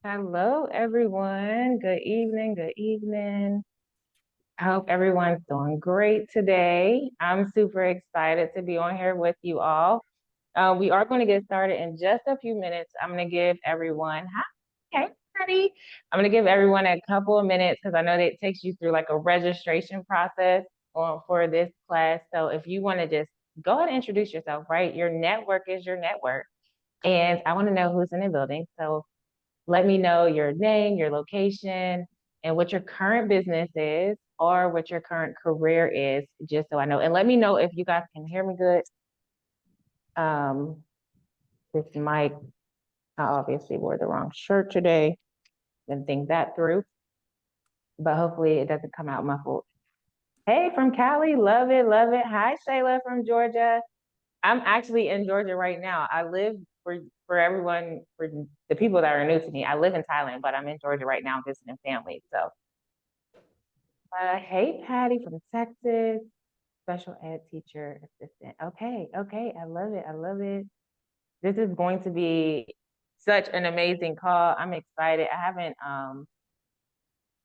Hello, everyone. Good evening. Good evening. I hope everyone's doing great today. I'm super excited to be on here with you all. We are going to get started in just a few minutes. I'm going to give everyone, hi, Patty. I'm going to give everyone a couple of minutes because I know that it takes you through like a registration process for this class. So if you want to just go ahead and introduce yourself, right? Your network is your network. And I want to know who's in the building. So let me know your name, your location, and what your current business is or what your current career is, just so I know. And let me know if you guys can hear me good. This mic, I obviously wore the wrong shirt today. Didn't think that through, but hopefully it doesn't come out muffled. Hey, from Cali, love it, love it. Hi, Shayla from Georgia. I'm actually in Georgia right now. I live for everyone, for the people that are new to me. I live in Thailand, but I'm in Georgia right now visiting family. So hey, Patty from Texas, special ed teacher assistant. Okay, okay, I love it. I love it. This is going to be such an amazing call. I'm excited. I haven't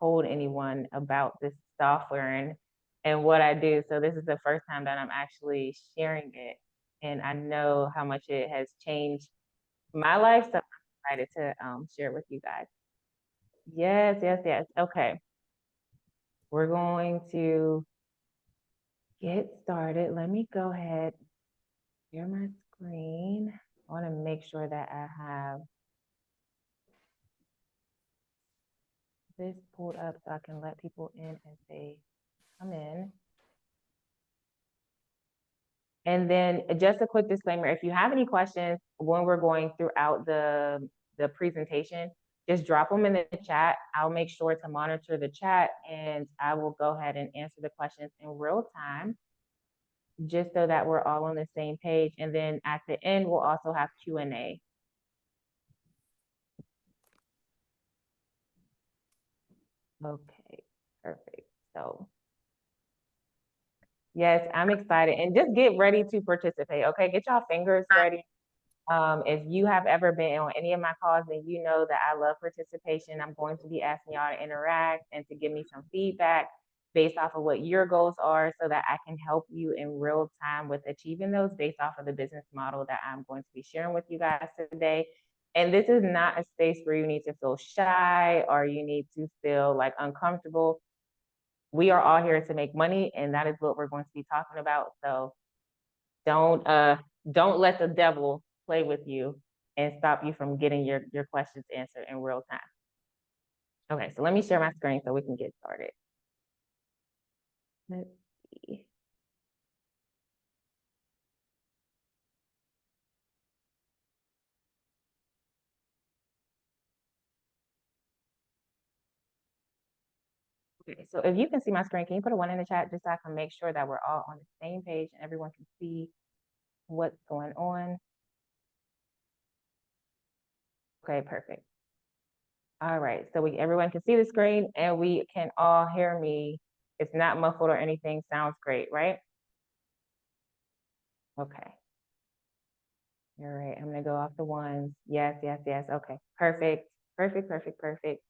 told anyone about this software and what I do. So this is the first time that I'm actually sharing it. And I know how much it has changed my life. So I'm excited to share it with you guys. Yes, yes, yes. Okay. We're going to get started. Let me go ahead, share my screen. I want to make sure that I have this pulled up so I can let people in as they come in. And then just a quick disclaimer, if you have any questions when we're going throughout the presentation, just drop them in the chat. I'll make sure to monitor the chat and I will go ahead and answer the questions in real time, just so that we're all on the same page. And then at the end, we'll also have Q&A. Okay, perfect. So yes, I'm excited. And just get ready to participate, okay? Get y'all fingers ready. If you have ever been on any of my calls, then you know that I love participation. I'm going to be asking y'all to interact and to give me some feedback based off of what your goals are so that I can help you in real time with achieving those based off of the business model that I'm going to be sharing with you guys today. And this is not a space where you need to feel shy or you need to feel like uncomfortable. We are all here to make money, and that is what we're going to be talking about. So don't let the devil play with you and stop you from getting your questions answered in real time. Okay, so let me share my screen so we can get started. Let's see. Okay, so if you can see my screen, can you put a 1 in the chat just so I can make sure that we're all on the same page and everyone can see what's going on? Okay, perfect. All right, so everyone can see the screen and we can all hear me. It's not muffled or anything. Sounds great, right? Okay. All right, I'm gonna go off the ones. Yes, yes, yes. Okay, perfect, perfect, perfect, perfect.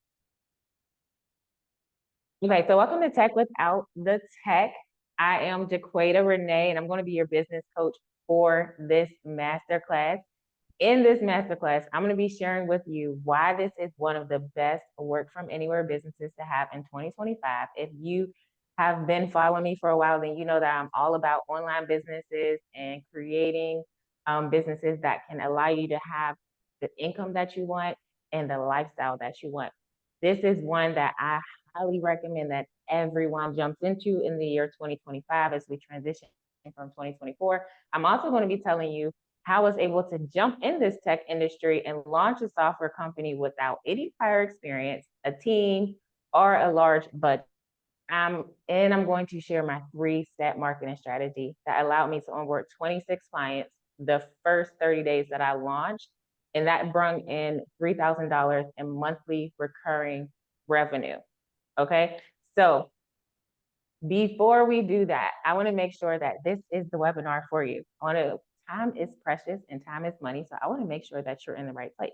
Okay, so welcome to Tech Without the Tech. I am Jaquita Renee, and I'm going to be your business coach for this masterclass. In this masterclass, I'm going to be sharing with you why this is one of the best work from anywhere businesses to have in 2025. If you have been following me for a while, then you know that I'm all about online businesses and creating businesses that can allow you to have the income that you want and the lifestyle that you want. This is one that I highly recommend that everyone jumps into in the year 2025 as we transition from 2024. I'm also going to be telling you how I was able to jump in this tech industry and launch a software company without any prior experience, a team, or a large budget. And I'm going to share my 3-step marketing strategy that allowed me to onboard 26 clients the first 30 days that I launched. And that brought in $3,000 in monthly recurring revenue. Okay. So before we do that, I want to make sure that this is the webinar for you. Time is precious and time is money. So I want to make sure that you're in the right place.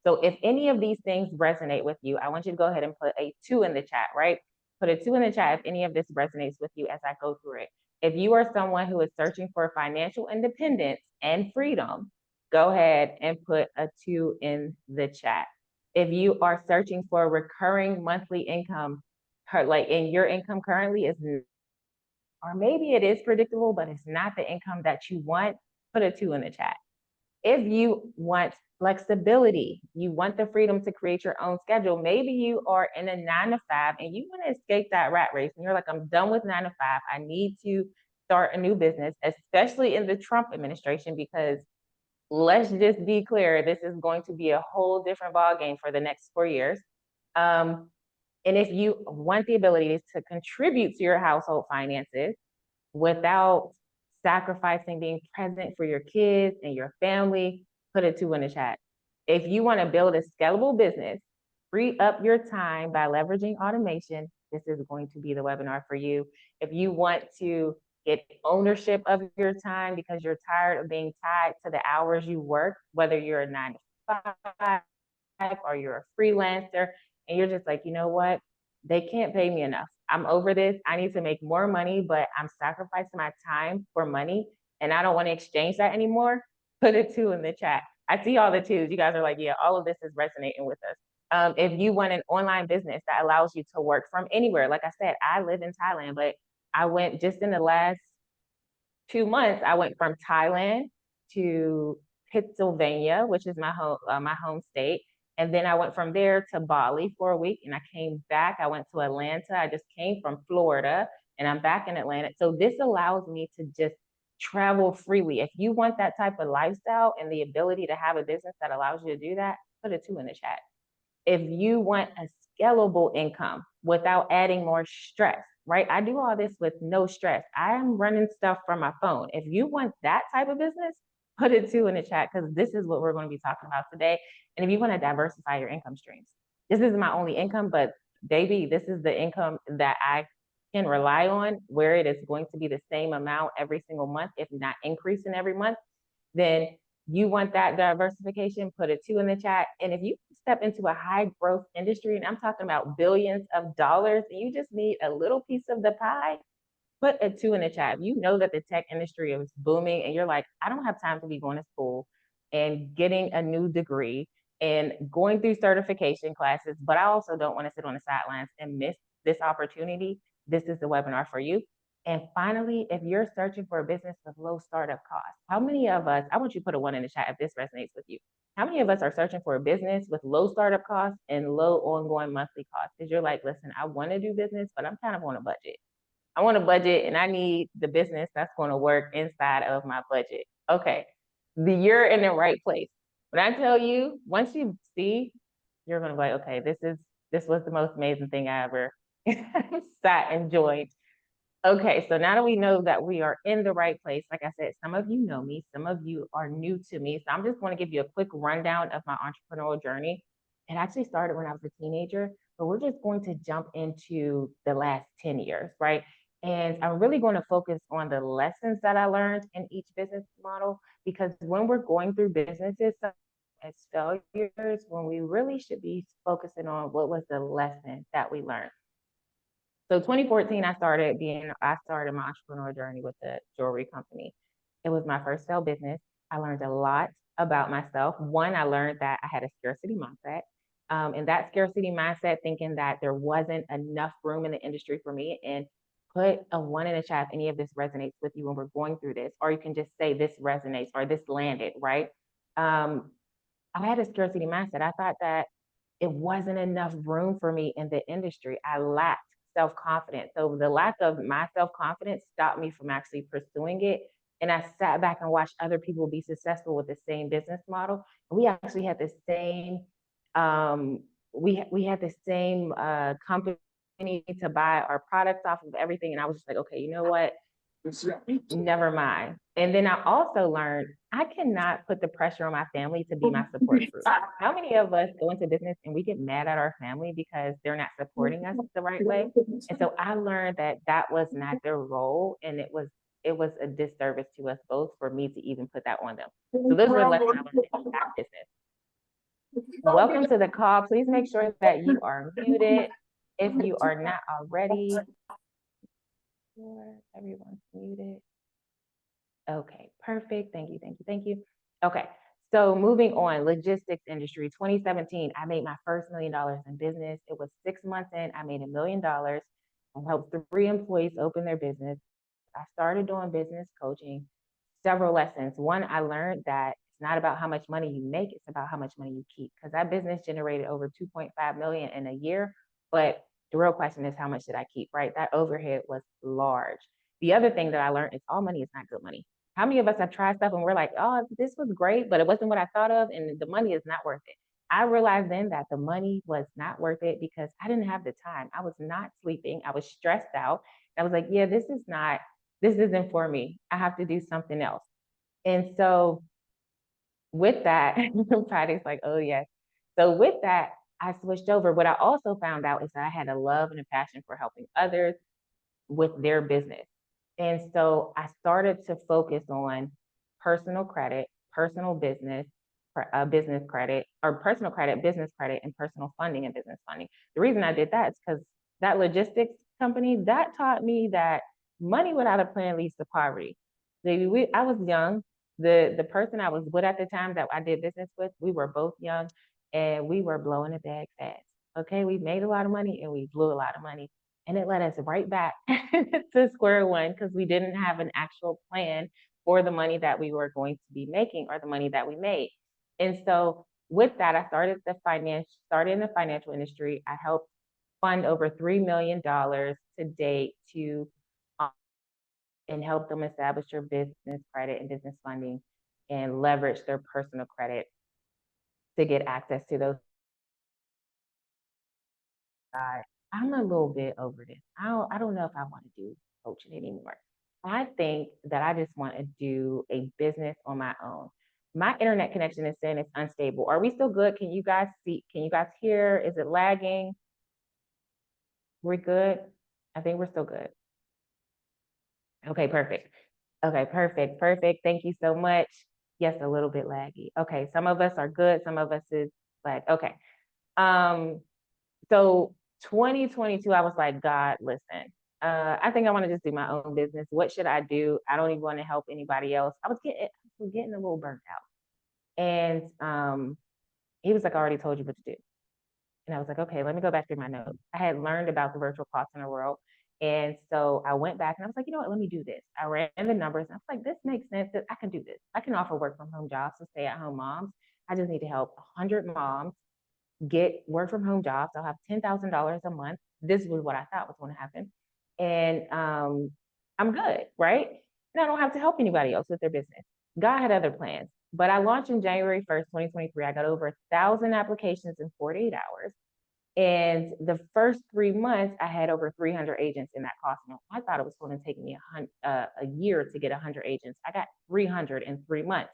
So if any of these things resonate with you, I want you to go ahead and put a 2 in the chat, right? Put a 2 in the chat if any of this resonates with you as I go through it. If you are someone who is searching for financial independence and freedom, go ahead and put a 2 in the chat. If you are searching for recurring monthly income, like in your income currently is, or maybe it is predictable, but it's not the income that you want, put a 2 in the chat. If you want flexibility, you want the freedom to create your own schedule. Maybe you are in a 9 to 5 and you want to escape that rat race and you're like, I'm done with 9 to 5. I need to start a new business, especially in the Trump administration, because let's just be clear, this is going to be a whole different ballgame for the next 4 years. And if you want the ability to contribute to your household finances without sacrificing being present for your kids and your family, put a 2 in the chat. If you want to build a scalable business, free up your time by leveraging automation, this is going to be the webinar for you. If you want to get ownership of your time because you're tired of being tied to the hours you work, whether you're a 9 to 5 or you're a freelancer, and you're just like, you know what? They can't pay me enough. I'm over this. I need to make more money, but I'm sacrificing my time for money and I don't want to exchange that anymore. Put a 2 in the chat. I see all the 2s. You guys are like, yeah, all of this is resonating with us. If you want an online business that allows you to work from anywhere, like I said, I live in Thailand, but I went just in the last 2 months, I went from Thailand to Pennsylvania, which is my home state. And then I went from there to Bali for a week and I came back. I went to Atlanta. I just came from Florida and I'm back in Atlanta. So this allows me to just travel freely. If you want that type of lifestyle and the ability to have a business that allows you to do that, put a 2 in the chat. If you want a scalable income without adding more stress, right? I do all this with no stress. I am running stuff from my phone. If you want that type of business, put it 2 in the chat because this is what we're going to be talking about today. And if you want to diversify your income streams, this is my only income, but baby, this is the income that I can rely on where it is going to be the same amount every single month, if not increasing every month, then you want that diversification, put a 2 in the chat. And if you step into a high growth industry, and I'm talking about billions of dollars, and you just need a little piece of the pie, put a 2 in the chat. If you know that the tech industry is booming and you're like, I don't have time to be going to school and getting a new degree and going through certification classes, but I also don't want to sit on the sidelines and miss this opportunity, this is the webinar for you. And finally, if you're searching for a business with low startup costs, how many of us, I want you to put a 1 in the chat if this resonates with you. How many of us are searching for a business with low startup costs and low ongoing monthly costs? Because you're like, listen, I want to do business, but I'm kind of on a budget. I want a budget and I need the business that's going to work inside of my budget. Okay, you're in the right place. When I tell you, once you see, you're going to be like, okay, this was the most amazing thing I ever sat and enjoyed. Okay, so now that we know that we are in the right place, like I said, some of you know me, some of you are new to me. So I'm just going to give you a quick rundown of my entrepreneurial journey. It actually started when I was a teenager, but we're just going to jump into the last 10 years, right? And I'm really going to focus on the lessons that I learned in each business model, because when we're going through businesses as failures, when we really should be focusing on what was the lesson that we learned. So 2014, I started my entrepreneurial journey with the jewelry company. It was my first failed business. I learned a lot about myself. One, I learned that I had a scarcity mindset. And that scarcity mindset, thinking that there wasn't enough room in the industry for me, and put a 1 in the chat if any of this resonates with you when we're going through this, or you can just say this resonates or this landed, right? I had a scarcity mindset. I thought that it wasn't enough room for me in the industry. I lacked self-confidence. So the lack of my self-confidence stopped me from actually pursuing it. And I sat back and watched other people be successful with the same business model. And we actually had the same, we had the same company to buy our products off of everything. And I was just like, okay, you know what? Never mind. And then I also learned I cannot put the pressure on my family to be my support group. How many of us go into business and we get mad at our family because they're not supporting us the right way? And so I learned that that was not their role, and it was a disservice to us both for me to even put that on them. So those were lessons I learned in that business. Welcome to the call. Please make sure that you are muted if you are not already. Everyone's muted. Okay, perfect. Thank you, thank you, thank you. Okay, so moving on, logistics industry, 2017, I made my first $1 million in business. It was 6 months in, I made $1 million. I helped 3 employees open their business. I started doing business coaching, several lessons. One, I learned that it's not about how much money you make, it's about how much money you keep. Because that business generated over 2.5 million in a year, but the real question is how much did I keep, right? That overhead was large. The other thing that I learned is all money is not good money. How many of us have tried stuff and we're like, oh, this was great, but it wasn't what I thought of, and the money is not worth it. I realized then that the money was not worth it because I didn't have the time. I was not sleeping. I was stressed out. I was like, yeah, this isn't for me. I have to do something else. And so with that, Patty's like, oh yes. So with that, I switched over. What I also found out is that I had a love and a passion for helping others with their business. And so I started to focus on personal credit, personal business, business credit, or personal credit, business credit, and personal funding and business funding. The reason I did that is because that logistics company, that taught me that money without a plan leads to poverty. I was young. The person I was with at the time that I did business with, we were both young and we were blowing the bag fast. Okay, we made a lot of money and we blew a lot of money. And it led us right back to square one because we didn't have an actual plan for the money that we were going to be making or the money that we made. And so with that, I started in the financial industry. I helped fund over $3 million to date to and help them establish their business credit and business funding and leverage their personal credit to get access to those. I'm a little bit over this. I don't know if I want to do coaching anymore. I think that I just want to do a business on my own. My internet connection is saying it's unstable. Are we still good? Can you guys see? Can you guys hear? Is it lagging? We're good? I think we're still good. Okay, perfect. Okay, perfect. Thank you so much. Yes, a little bit laggy. Okay, some of us are good, some of us is lag. Okay. So 2022, I was like, God, listen, I think I want to just do my own business. What should I do? I don't even want to help anybody else. I was getting a little burnt out. And he was like, I already told you what to do. And I was like, okay, let me go back through my notes. I had learned about the virtual call center world. And so I went back and I was like, you know what, let me do this. I ran the numbers and I was like, this makes sense that I can do this. I can offer work from home jobs to stay at home moms. I just need to help 100 moms get work from home jobs. I'll have $10,000 a month. This was what I thought was going to happen. And I'm good, right? And I don't have to help anybody else with their business. God had other plans. But I launched in January 1st, 2023. I got over 1,000 applications in 48 hours. And the first 3 months, I had over 300 agents in that call center. I thought it was going to take me a year to get 100 agents. I got 300 in 3 months.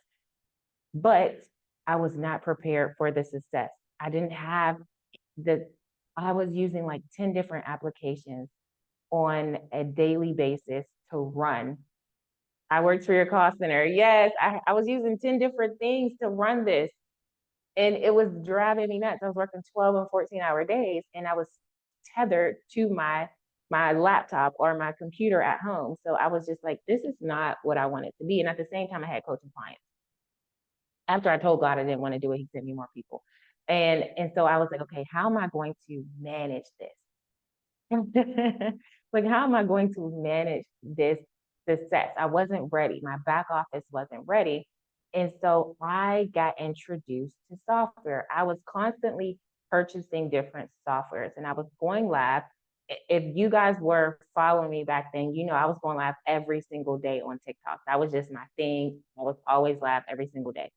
But I was not prepared for the success. I didn't have I was using like 10 different applications on a daily basis to run. I worked for your call center. Yes, I was using 10 different things to run this. And it was driving me nuts. I was working 12 and 14-hour days, and I was tethered to my laptop or my computer at home. So I was just like, this is not what I want it to be. And at the same time, I had coaching clients. After I told God I didn't want to do it, he sent me more people. And so I was like, okay, how am I going to manage this? Like, how am I going to manage this success? I wasn't ready. My back office wasn't ready. And so I got introduced to software. I was constantly purchasing different softwares and I was going live. If you guys were following me back then, you know, I was going live every single day on TikTok. That was just my thing. I was always live every single day.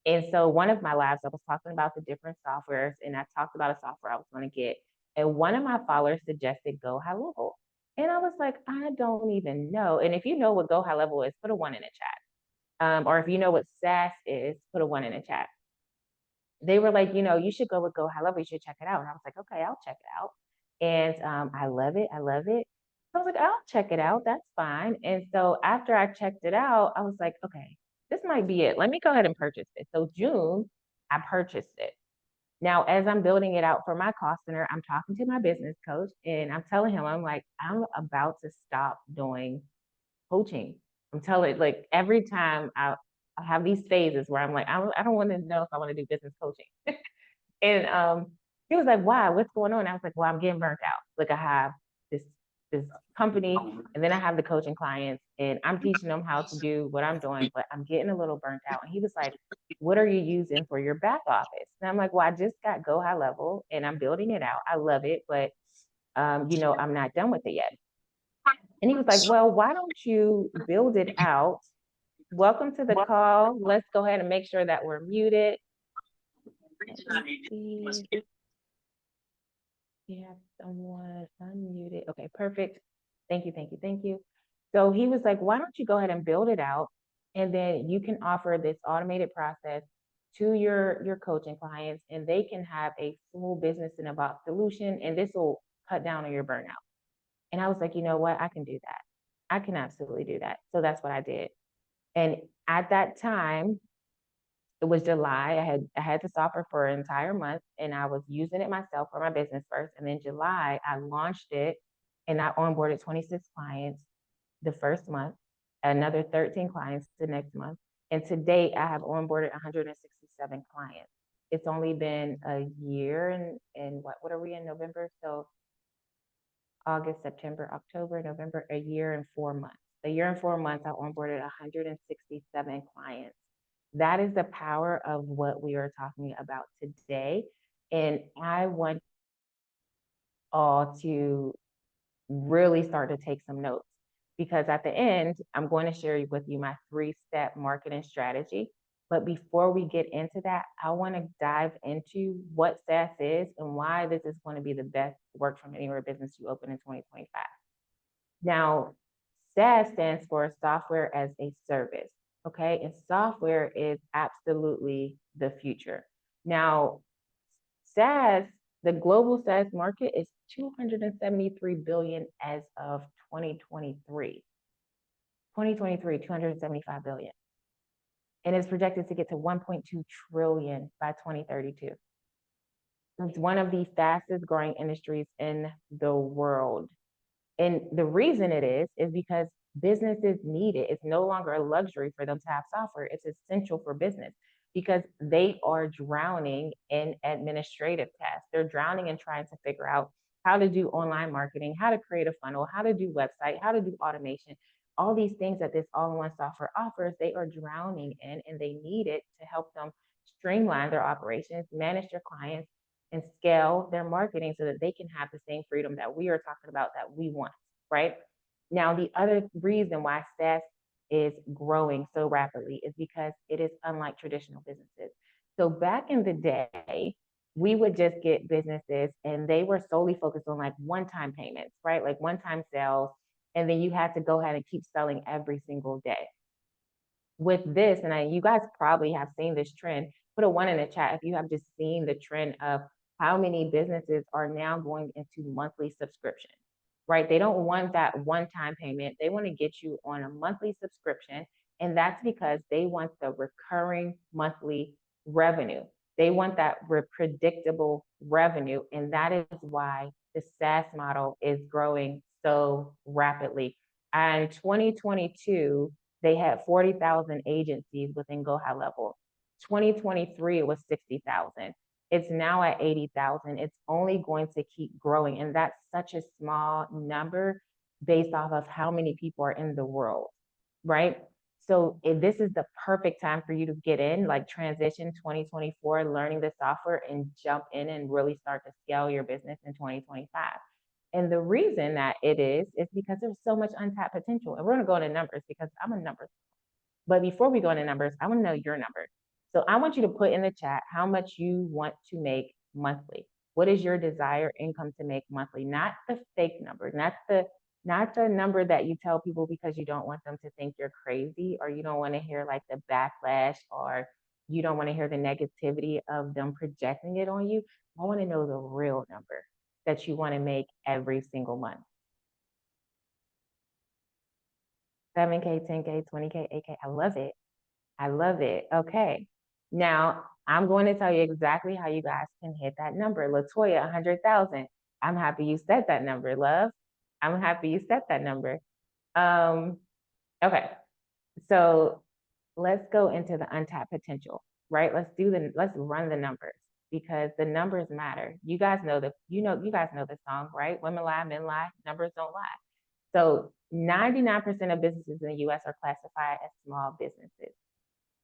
And so one of my labs, I was talking about the different softwares and I talked about a software I was going to get. And one of my followers suggested GoHighLevel. And I was like, I don't even know. And if you know what GoHighLevel is, put a 1 in the chat. Or if you know what SaaS is, put a 1 in the chat. They were like, you know, you should go with GoHighLevel. You should check it out. And I was like, okay, I'll check it out. And I love it. I love it. I was like, I'll check it out. That's fine. And so after I checked it out, I was like, okay, this might be it. Let me go ahead and purchase it. So June, I purchased it. Now, as I'm building it out for my call center, I'm talking to my business coach and I'm telling him, I'm like, I'm about to stop doing coaching. I'm telling, like, every time I have these phases where I'm like, I don't want to know if I want to do business coaching. And he was like, why? What's going on? I was like, well, I'm getting burnt out. Like I have this company and then I have the coaching clients and I'm teaching them how to do what I'm doing, but I'm getting a little burnt out. And he was like, what are you using for your back office? And I'm like, well, I just got GoHighLevel and I'm building it out. I love it, but you know, I'm not done with it yet. And he was like, well, why don't you build it out? Welcome to the call. Let's go ahead and make sure that we're muted. You have someone unmuted. Okay, perfect. Thank you. So he was like, why don't you go ahead and build it out? And then you can offer this automated process to your coaching clients and they can have a full business in a box solution and this will cut down on your burnout. And I was like, you know what? I can do that. I can absolutely do that. So that's what I did. And at that time, it was July. I had the software for an entire month and I was using it myself for my business first. And then July, I launched it and I onboarded 26 clients the first month, another 13 clients the next month. And to date, I have onboarded 167 clients. It's only been a year and what are we in November? So August, September, October, November, a year and 4 months. A year and 4 months, I onboarded 167 clients. That is the power of what we are talking about today. And I want all to really start to take some notes, because at the end, I'm going to share with you my 3-step marketing strategy. But before we get into that, I want to dive into what SaaS is and why this is going to be the best work from anywhere business you open in 2025. Now, SaaS stands for software as a service. Okay. And software is absolutely the future. Now, SaaS, the global SaaS market is 273 billion as of 2023. 2023, 275 billion. And it's projected to get to 1.2 trillion by 2032. It's one of the fastest growing industries in the world. And the reason it is because businesses need it. It's no longer a luxury for them to have software. It's essential for business because they are drowning in administrative tasks. They're drowning in trying to figure out how to do online marketing, how to create a funnel, how to do website, how to do automation. All these things that this all-in-one software offers, they are drowning in, and they need it to help them streamline their operations, manage their clients, and scale their marketing so that they can have the same freedom that we are talking about that we want, right? Now, the other reason why SaaS is growing so rapidly is because it is unlike traditional businesses. So back in the day, we would just get businesses and they were solely focused on like one-time payments, right? Like one-time sales. And then you had to go ahead and keep selling every single day. With this, and you guys probably have seen this trend, put a 1 in the chat if you have just seen the trend of how many businesses are now going into monthly subscription, right? They don't want that one-time payment. They want to get you on a monthly subscription. And that's because they want the recurring monthly revenue. They want that predictable revenue. And that is why the SaaS model is growing so rapidly. And 2022, they had 40,000 agencies within GoHighLevel. 2023, it was 60,000. It's now at 80,000. It's only going to keep growing. And that's such a small number based off of how many people are in the world, right? So this is the perfect time for you to get in, like transition 2024, learning the software and jump in and really start to scale your business in 2025. And the reason that it is because there's so much untapped potential. And we're going to go into numbers because I'm a numbers. But before we go into numbers, I want to know your number. So I want you to put in the chat how much you want to make monthly. What is your desired income to make monthly? Not the fake number, not the number that you tell people because you don't want them to think you're crazy, or you don't want to hear like the backlash, or you don't want to hear the negativity of them projecting it on you. I want to know the real number that you want to make every single month. 7K, 10K, 20K, 8K. I love it. I love it. Okay. Now I'm going to tell you exactly how you guys can hit that number. Latoya, 100,000. I'm happy you set that number, love. I'm happy you set that number. Okay. So let's go into the untapped potential, right? Let's run the numbers because the numbers matter. You guys know you guys know the song, right? Women lie, men lie, numbers don't lie. So 99% of businesses in the US are classified as small businesses.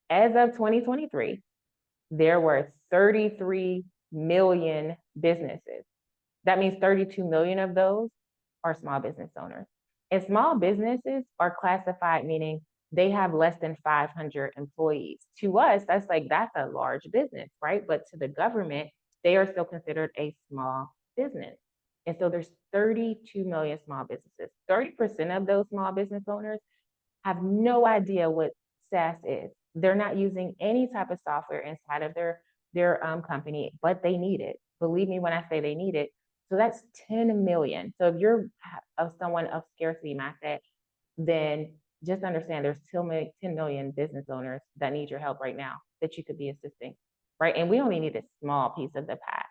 As of 2023, there were 33 million businesses. That means 32 million of those are small business owners. And small businesses are classified, meaning they have less than 500 employees. To us, that's a large business, right? But to the government, they are still considered a small business. And so there's 32 million small businesses. 30% of those small business owners have no idea what SaaS is. They're not using any type of software inside of their company, but they need it. Believe me when I say they need it. So that's 10 million. So if you're someone of scarcity mindset, then just understand there's 10 million business owners that need your help right now that you could be assisting, right? And we only need a small piece of the pie.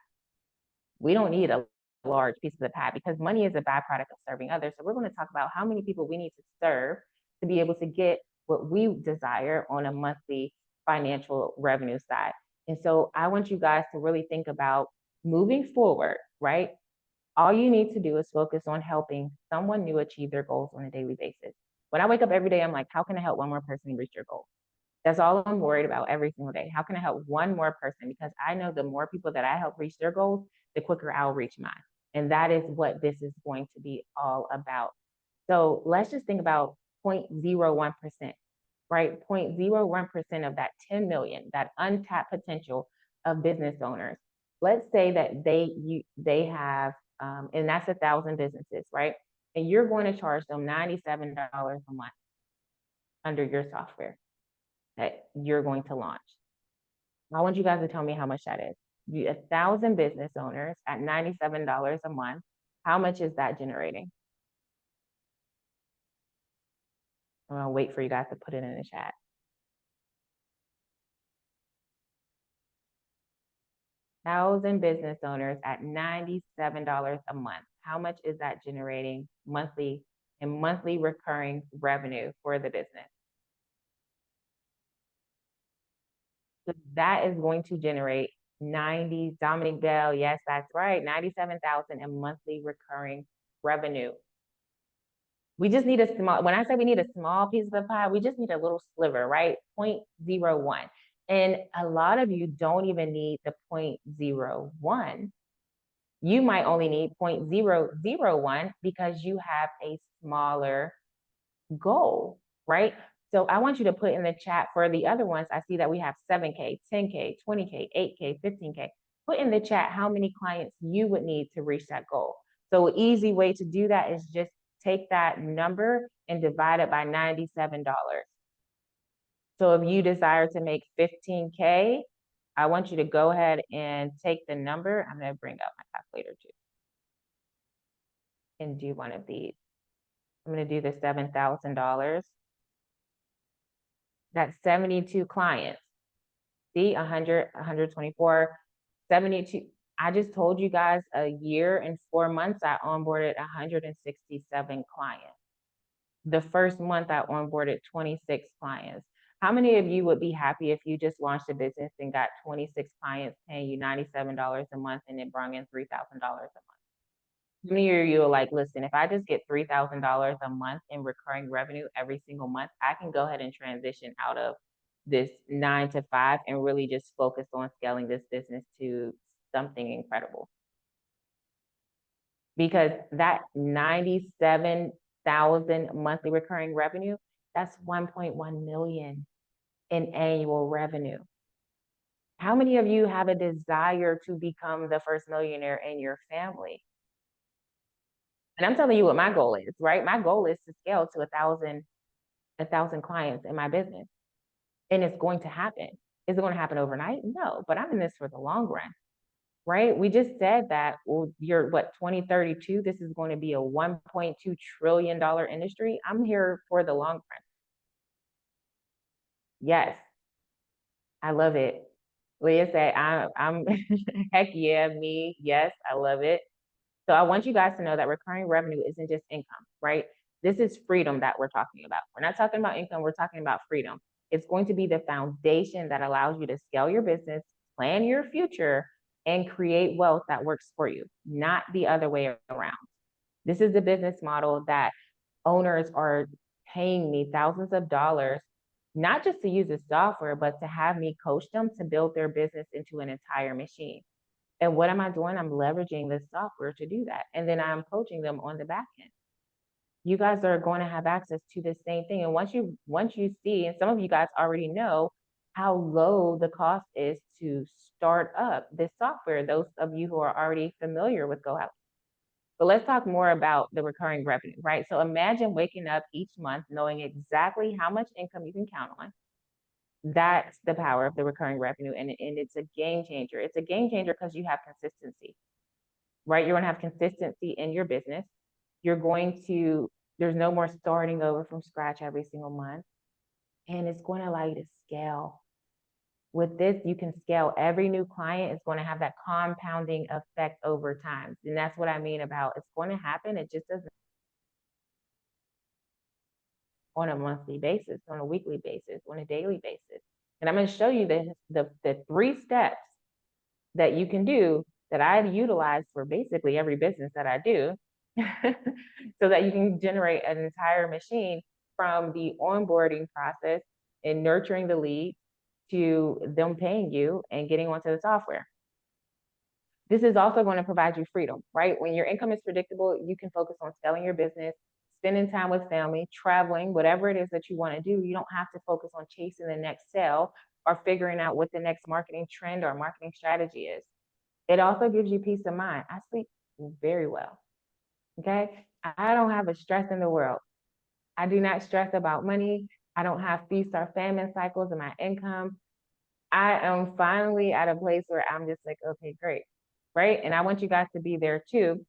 We don't need a large piece of the pie because money is a byproduct of serving others. So we're going to talk about how many people we need to serve to be able to get what we desire on a monthly financial revenue side. And so I want you guys to really think about moving forward, right? All you need to do is focus on helping someone new achieve their goals on a daily basis. When I wake up every day, I'm like, how can I help one more person reach their goal? That's all I'm worried about every single day. How can I help one more person? Because I know the more people that I help reach their goals, the quicker I'll reach mine. And that is what this is going to be all about. So let's just think about 0.01%, right? 0.01% of that 10 million, that untapped potential of business owners. Let's say that they have, and that's 1,000 businesses, right? And you're going to charge them $97 a month under your software that you're going to launch. I want you guys to tell me how much that is. 1,000 business owners at $97 a month. How much is that generating? I'll wait for you guys to put it in the chat. Thousand business owners at $97 a month. How much is that generating monthly recurring revenue for the business? So that is going to generate Dominic Bell, yes, that's right, 97,000 in monthly recurring revenue. We just need a small, when I say we need a small piece of the pie, we just need a little sliver, right? 0.01. And a lot of you don't even need the 0.01. You might only need 0.001 because you have a smaller goal, right? So I want you to put in the chat for the other ones. I see that we have 7K, 10K, 20K, 8K, 15K. Put in the chat how many clients you would need to reach that goal. So an easy way to do that is just take that number and divide it by $97. So if you desire to make 15K, I want you to go ahead and take the number. I'm going to bring up my calculator too and do one of these. I'm going to do the $7,000. That's 72 clients. See, 100, 124, 72. I just told you guys a year and 4 months, I onboarded 167 clients. The first month I onboarded 26 clients. How many of you would be happy if you just launched a business and got 26 clients paying you $97 a month and it brought in $3,000 a month? How many of you are like, listen, if I just get $3,000 a month in recurring revenue every single month, I can go ahead and transition out of this 9 to 5 and really just focus on scaling this business to something incredible. Because that 97,000 monthly recurring revenue, that's 1.1 million in annual revenue. How many of you have a desire to become the first millionaire in your family? And I'm telling you what my goal is, right? My goal is to scale to 1,000 clients in my business. And it's going to happen. Is it going to happen overnight? No, but I'm in this for the long run, right? We just said that, well, you're 2032, this is going to be a $1.2 trillion industry. I'm here for the long run. Yes, I love it. Leah said, I'm heck yeah, me. Yes, I love it. So I want you guys to know that recurring revenue isn't just income, right? This is freedom that we're talking about. We're not talking about income, we're talking about freedom. It's going to be the foundation that allows you to scale your business, plan your future, and create wealth that works for you, not the other way around. This is the business model that owners are paying me thousands of dollars, not just to use the software, but to have me coach them to build their business into an entire machine. And what am I doing? I'm leveraging this software to do that. And then I'm coaching them on the back end. You guys are going to have access to the same thing. And once you see, and some of you guys already know how low the cost is to start up this software, those of you who are already familiar with GoHighLevel. But let's talk more about the recurring revenue, right? So imagine waking up each month knowing exactly how much income you can count on. That's the power of the recurring revenue. And it's a game changer. It's a game changer because you have consistency, right? You're going to have consistency in your business. There's no more starting over from scratch every single month. And it's going to allow you to scale. With this, you can scale. Every new client is going to have that compounding effect over time. And that's what I mean about it's going to happen. It just doesn't on a monthly basis, on a weekly basis, on a daily basis. And I'm going to show you the 3 steps that you can do that I've utilized for basically every business that I do so that you can generate an entire machine from the onboarding process in nurturing the lead to them paying you and getting onto the software. This is also going to provide you freedom, right? When your income is predictable, you can focus on scaling your business, spending time with family, traveling, whatever it is that you want to do. You don't have to focus on chasing the next sale or figuring out what the next marketing trend or marketing strategy is. It also gives you peace of mind. I sleep very well. Okay. I don't have a stress in the world. I do not stress about money. I don't have feast or famine cycles in my income. I am finally at a place where I'm just like, okay, great. Right. And I want you guys to be there too.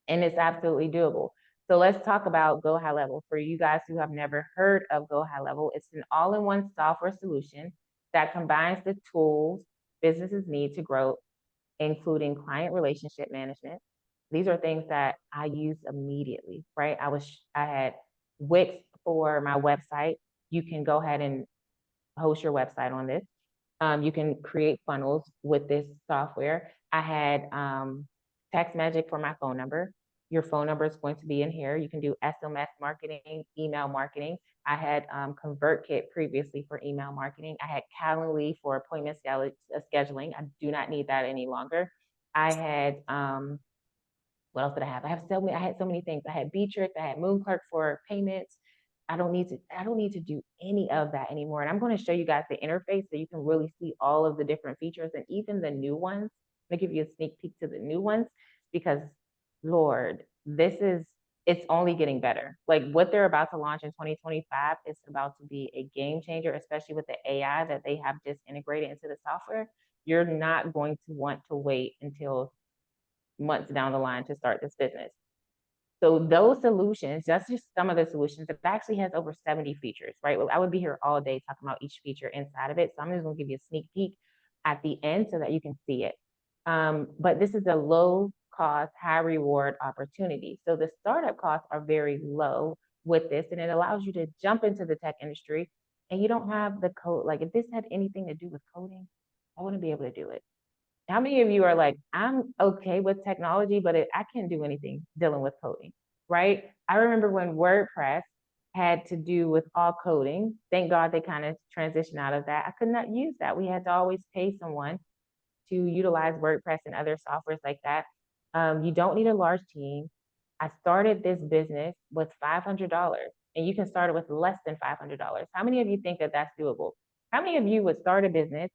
And it's absolutely doable. So let's talk about GoHighLevel. For you guys who have never heard of GoHighLevel, it's an all-in-one software solution that combines the tools businesses need to grow, including client relationship management. These are things that I use immediately, right? I had Wix for my website. You can go ahead and host your website on this. You can create funnels with this software. I had text magic for my phone number. Your phone number is going to be in here. You can do SMS marketing, email marketing. I had ConvertKit previously for email marketing. I had Calendly for appointment scheduling. I do not need that any longer. I had what else did I have? I had so many things. I had Beatrix, I had Moonclerk for payments. I don't need to do any of that anymore. And I'm going to show you guys the interface so you can really see all of the different features and even the new ones. I'm gonna give you a sneak peek to the new ones because Lord, it's only getting better. Like what they're about to launch in 2025 is about to be a game changer, especially with the AI that they have just integrated into the software. You're not going to want to wait until months down the line to start this business. So those solutions, that's just some of the solutions. It actually has over 70 features, right? Well, I would be here all day talking about each feature inside of it. So I'm just gonna give you a sneak peek at the end so that you can see it. But this is a low cost, high reward opportunity. So the startup costs are very low with this, and it allows you to jump into the tech industry and you don't have the code. Like if this had anything to do with coding, I wouldn't be able to do it. How many of you are like, I'm okay with technology, but I can't do anything dealing with coding, right? I remember when WordPress had to do with all coding. Thank God they kind of transitioned out of that. I could not use that. We had to always pay someone to utilize WordPress and other softwares like that. You don't need a large team. I started this business with $500 and you can start it with less than $500. How many of you think that that's doable? How many of you would start a business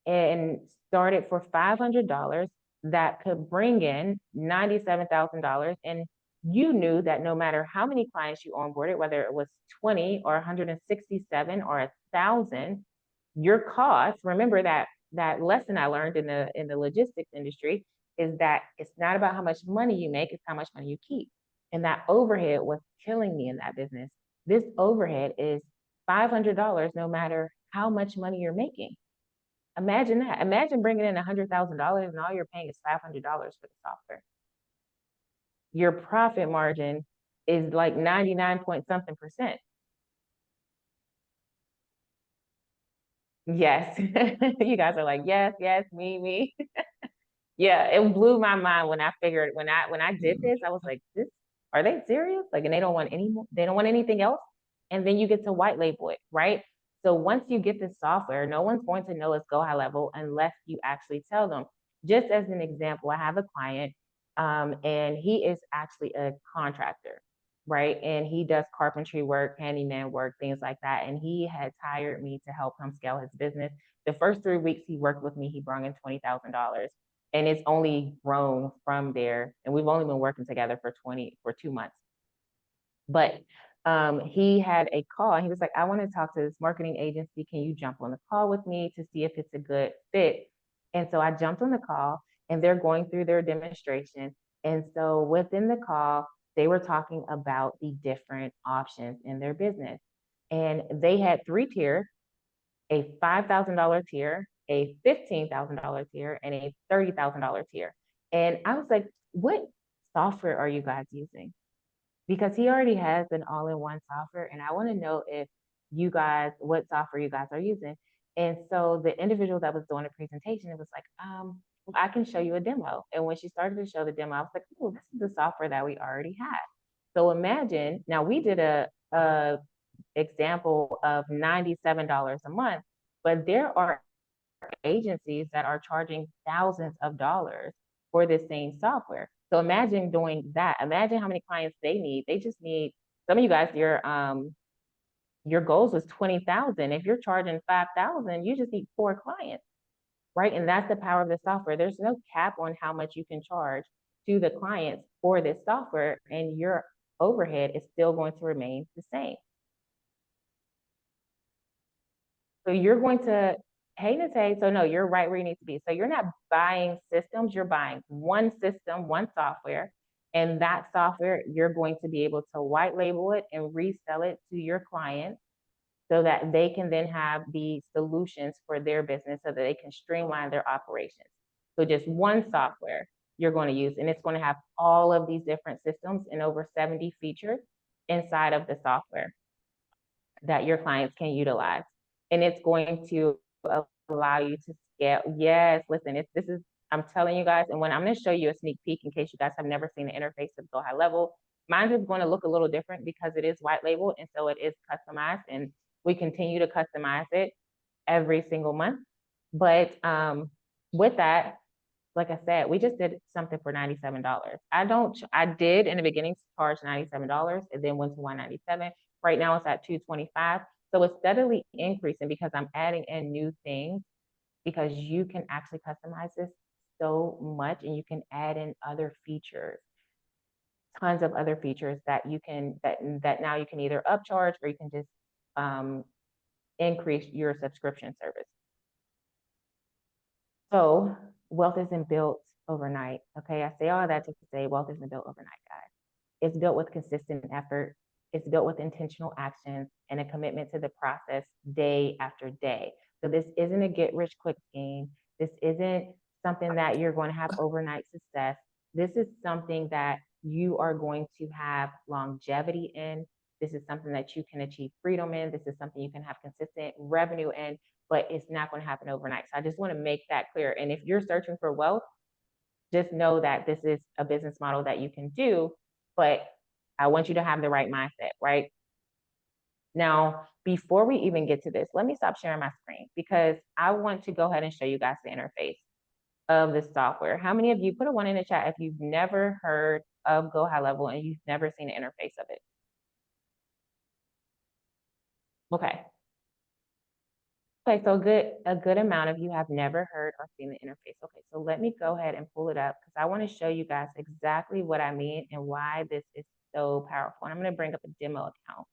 and started for $500 that could bring in $97,000? And you knew that no matter how many clients you onboarded, whether it was 20 or 167 or 1,000, your cost, remember that lesson I learned in the logistics industry is that it's not about how much money you make, it's how much money you keep. And that overhead was killing me in that business. This overhead is $500 no matter how much money you're making. Imagine that. Imagine bringing in $100,000 and all you're paying is $500 for the software. Your profit margin is like 99 point something percent. Yes. You guys are like, yes, yes, me. Yeah, it blew my mind when I figured when I did this, I was like, this are they serious? Like, and they don't want any more, they don't want anything else. And then you get to white label it, right? So once you get this software, no one's going to know it's GoHighLevel unless you actually tell them. Just as an example, I have a client, and he is actually a contractor, right? And he does carpentry work, handyman work, things like that. And he had hired me to help him scale his business. The first 3 weeks he worked with me, he brought in $20,000 and it's only grown from there. And we've only been working together for 2 months. But he had a call and he was like, I want to talk to this marketing agency. Can you jump on the call with me to see if it's a good fit? And so I jumped on the call and they're going through their demonstration. And so within the call, they were talking about the different options in their business. And they had 3 tiers: a $5,000 tier, a $15,000 tier, and a $30,000 tier. And I was like, what software are you guys using? Because he already has an all-in-one software, and I want to know if you guys, what software you guys are using. And so the individual that was doing the presentation, it was like, I can show you a demo. And when she started to show the demo, I was like, oh, this is the software that we already have. So imagine, now we did a example of $97 a month, but there are agencies that are charging thousands of dollars for the same software. So imagine doing that. Imagine how many clients they need. They just need, some of you guys, your goals was 20,000. If you're charging 5,000, you just need 4 clients, right? And that's the power of the software. There's no cap on how much you can charge to the clients for this software, and your overhead is still going to remain the same. So you're going to, hey, Nate, so no, you're right where you need to be. So you're not buying systems, you're buying one system, one software, and that software, you're going to be able to white label it and resell it to your clients so that they can then have the solutions for their business so that they can streamline their operations. So just one software you're going to use, and it's going to have all of these different systems and over 70 features inside of the software that your clients can utilize. And it's going to allow you to scale. Yes, listen, this is, I'm telling you guys, and when I'm going to show you a sneak peek in case you guys have never seen the interface of GoHighLevel, mine is going to look a little different because it is white labeled, and so it is customized, and we continue to customize it every single month. But with that, like I said, we just did something for $97. I did in the beginning charge $97 and then went to $197. Right now it's at $225. So it's steadily increasing because I'm adding in new things, because you can actually customize this so much, and you can add in other features, tons of other features that you can, that now you can either upcharge or you can just increase your subscription service. So wealth isn't built overnight. Okay, I say all that to say wealth isn't built overnight, guys. It's built with consistent effort. It's built with intentional actions and a commitment to the process day after day. So this isn't a get rich quick scheme. This isn't something that you're going to have overnight success. This is something that you are going to have longevity in. This is something that you can achieve freedom in. This is something you can have consistent revenue in, but it's not going to happen overnight. So I just want to make that clear. And if you're searching for wealth, just know that this is a business model that you can do, but I want you to have the right mindset, right? Now, before we even get to this, let me stop sharing my screen because I want to go ahead and show you guys the interface of the software. How many of you, put a 1 in the chat if you've never heard of GoHighLevel and you've never seen the interface of it? Okay. Okay, so a good amount of you have never heard or seen the interface. Okay, so let me go ahead and pull it up because I want to show you guys exactly what I mean and why this is so powerful. And I'm going to bring up a demo account.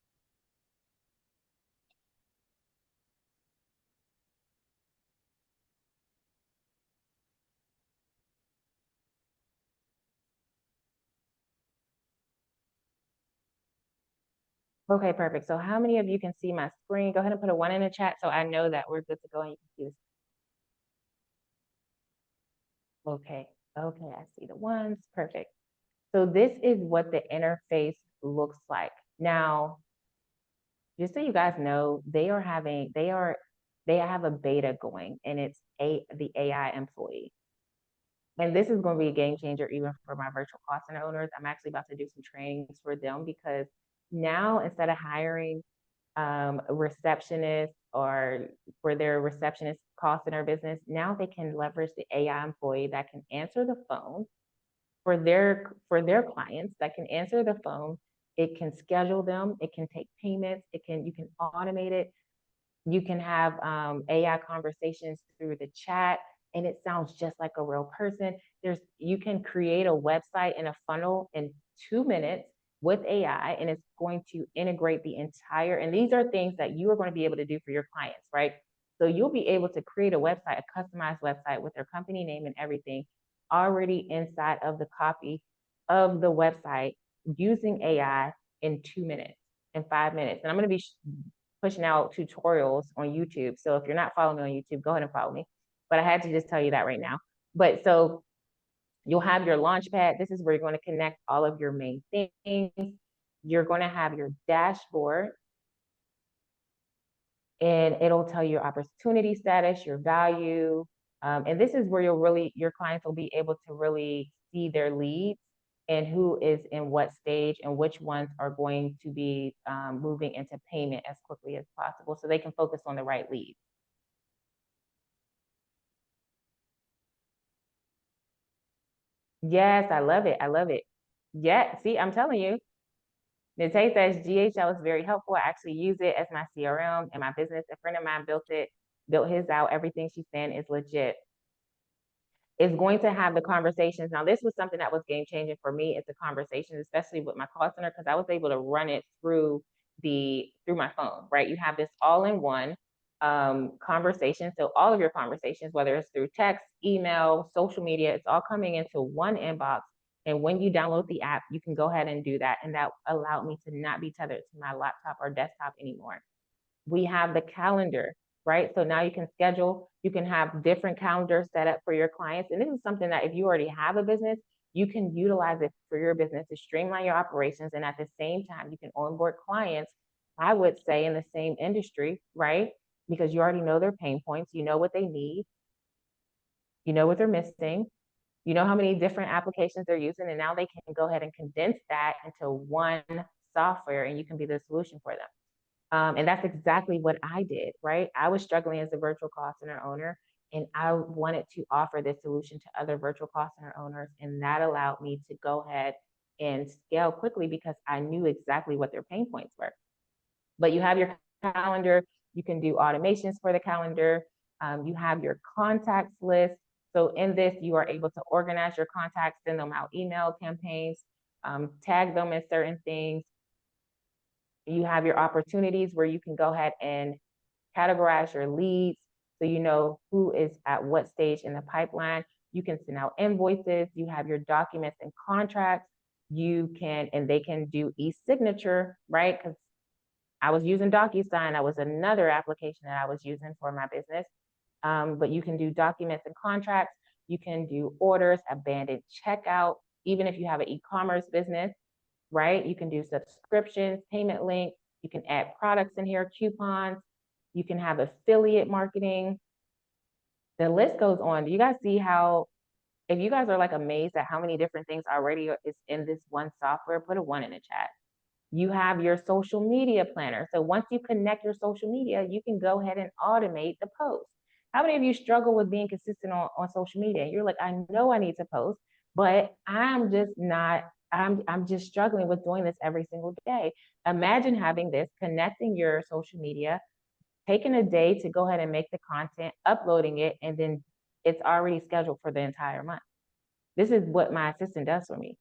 Okay, perfect. So how many of you can see my screen? Go ahead and put a 1 in the chat so I know that we're good to go and you can see this. Okay, okay, I see the ones. Perfect. So this is what the interface looks like. Now, just so you guys know, they have a beta going, and it's the AI employee. And this is going to be a game changer even for my virtual call center owners. I'm actually about to do some trainings for them because now instead of hiring receptionists or for their receptionist call center business, now they can leverage the AI employee that can answer the phone for their clients, that can answer the phone. It can schedule them. It can take payments. You can automate it. You can have AI conversations through the chat, and it sounds just like a real person. You can create a website and a funnel in 2 minutes with AI, and it's going to integrate the entire, and these are things that you are going to be able to do for your clients, right? So you'll be able to create a website, a customized website with their company name and everything already inside of the copy of the website using AI in 2 minutes, in 5 minutes. And I'm going to be pushing out tutorials on YouTube. So if you're not following me on YouTube, go ahead and follow me. But I had to just tell you that right now. But so you'll have your launch pad. This is where you're going to connect all of your main things. You're going to have your dashboard, and it'll tell you your opportunity status, your value. And this is where your clients will be able to really see their leads and who is in what stage and which ones are going to be moving into payment as quickly as possible so they can focus on the right leads. Yes, I love it. I love it. Yeah, see, I'm telling you, Nate says GHL is very helpful. I actually use it as my CRM in my business. A friend of mine built his out. Everything she's saying is legit. Is going to have the conversations. Now, this was something that was game changing for me. It's a conversation, especially with my call center, because I was able to run it through my phone, right? You have this all in one conversation. So all of your conversations, whether it's through text, email, social media, it's all coming into one inbox. And when you download the app, you can go ahead and do that. And that allowed me to not be tethered to my laptop or desktop anymore. We have the calendar, right? So now you can schedule, you can have different calendars set up for your clients. And this is something that if you already have a business, you can utilize it for your business to streamline your operations. And at the same time, you can onboard clients, I would say, in the same industry, right? Because you already know their pain points, you know what they need, you know what they're missing, you know how many different applications they're using, and now they can go ahead and condense that into one software and you can be the solution for them. And that's exactly what I did, right? I was struggling as a virtual call center owner, and I wanted to offer this solution to other virtual call center owners. And that allowed me to go ahead and scale quickly because I knew exactly what their pain points were. But you have your calendar, you can do automations for the calendar, you have your contacts list. So in this, you are able to organize your contacts, send them out email campaigns, tag them in certain things. You have your opportunities where you can go ahead and categorize your leads so you know who is at what stage in the pipeline. You can send out invoices, you have your documents and contracts, you can, and they can do e-signature, right? Because I was using DocuSign. That was another application that I was using for my business. But you can do documents and contracts. You can do orders, abandoned checkout, even if you have an e-commerce business, right? You can do subscriptions, payment link. You can add products in here, coupons. You can have affiliate marketing. The list goes on. Do you guys see how, if you guys are like amazed at how many different things already is in this one software, put a 1 in the chat. You have your social media planner. So once you connect your social media, you can go ahead and automate the post. How many of you struggle with being consistent on social media? You're like, I know I need to post, but I'm just not, I'm just struggling with doing this every single day. Imagine having this, connecting your social media, taking a day to go ahead and make the content, uploading it, and then it's already scheduled for the entire month. This is what my assistant does for me.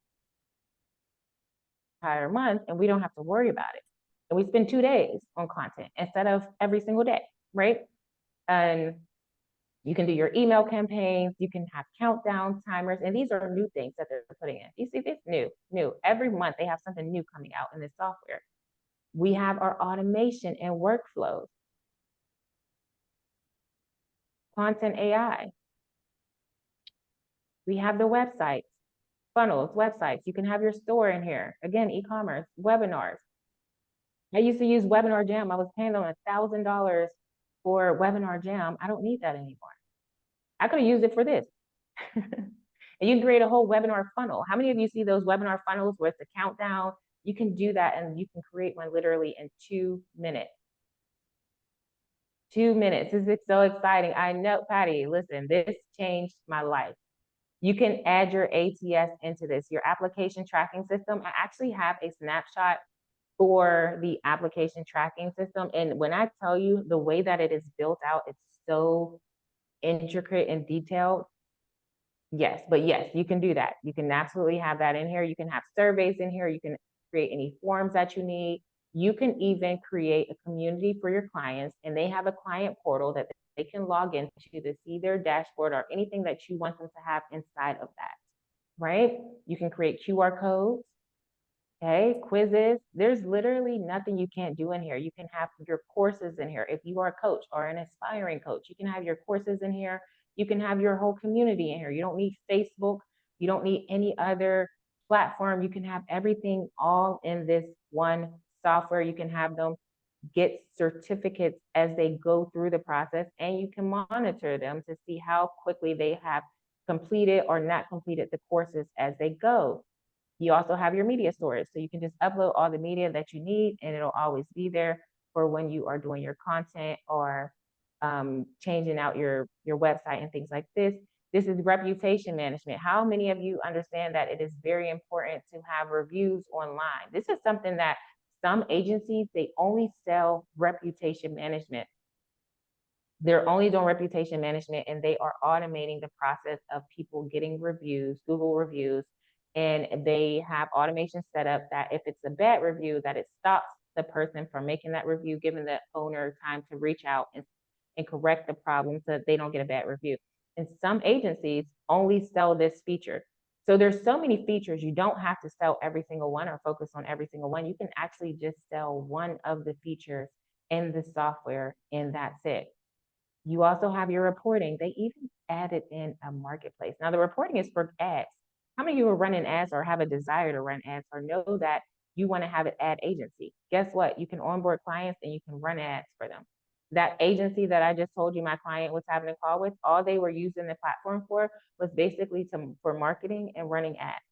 Entire month, and we don't have to worry about it. And we spend 2 days on content instead of every single day, right? And you can do your email campaigns, you can have countdown timers, and these are new things that they're putting in. You see this? New. Every month they have something new coming out in this software. We have our automation and workflows. Content AI. We have the websites, funnels, websites. You can have your store in here. Again, e-commerce, webinars. I used to use Webinar Jam. I was paying them $1,000 for Webinar Jam. I don't need that anymore. I could have used it for this. And you can create a whole webinar funnel. How many of you see those webinar funnels where it's a countdown? You can do that and you can create one literally in 2 minutes. 2 minutes. This is so exciting. I know, Patty, listen, this changed my life. You can add your ATS into this, your application tracking system. I actually have a snapshot for the application tracking system. And when I tell you the way that it is built out, it's so intricate and detailed. Yes, but yes, you can do that. You can absolutely have that in here. You can have surveys in here. You can create any forms that you need. You can even create a community for your clients, and they have a client portal that they can log into to see their dashboard or anything that you want them to have inside of that, right? You can create QR codes. Okay, quizzes. There's literally nothing you can't do in here. You can have your courses in here. If you are a coach or an aspiring coach, you can have your courses in here. You can have your whole community in here. You don't need Facebook. You don't need any other platform. You can have everything all in this one software. You can have them get certificates as they go through the process, and you can monitor them to see how quickly they have completed or not completed the courses as they go. You also have your media storage. So you can just upload all the media that you need and it'll always be there for when you are doing your content or changing out your website and things like this. This is reputation management. How many of you understand that it is very important to have reviews online? This is something that some agencies, they only sell reputation management. They're only doing reputation management and they are automating the process of people getting reviews, Google reviews, and they have automation set up that if it's a bad review, that it stops the person from making that review, giving the owner time to reach out and correct the problem so that they don't get a bad review. And some agencies only sell this feature. So there's so many features, you don't have to sell every single one or focus on every single one. You can actually just sell one of the features in the software and that's it. You also have your reporting. They even added in a marketplace. Now the reporting is for ads. How many of you are running ads or have a desire to run ads or know that you want to have an ad agency? Guess what? You can onboard clients and you can run ads for them. That agency that I just told you my client was having a call with, all they were using the platform for was basically for marketing and running ads.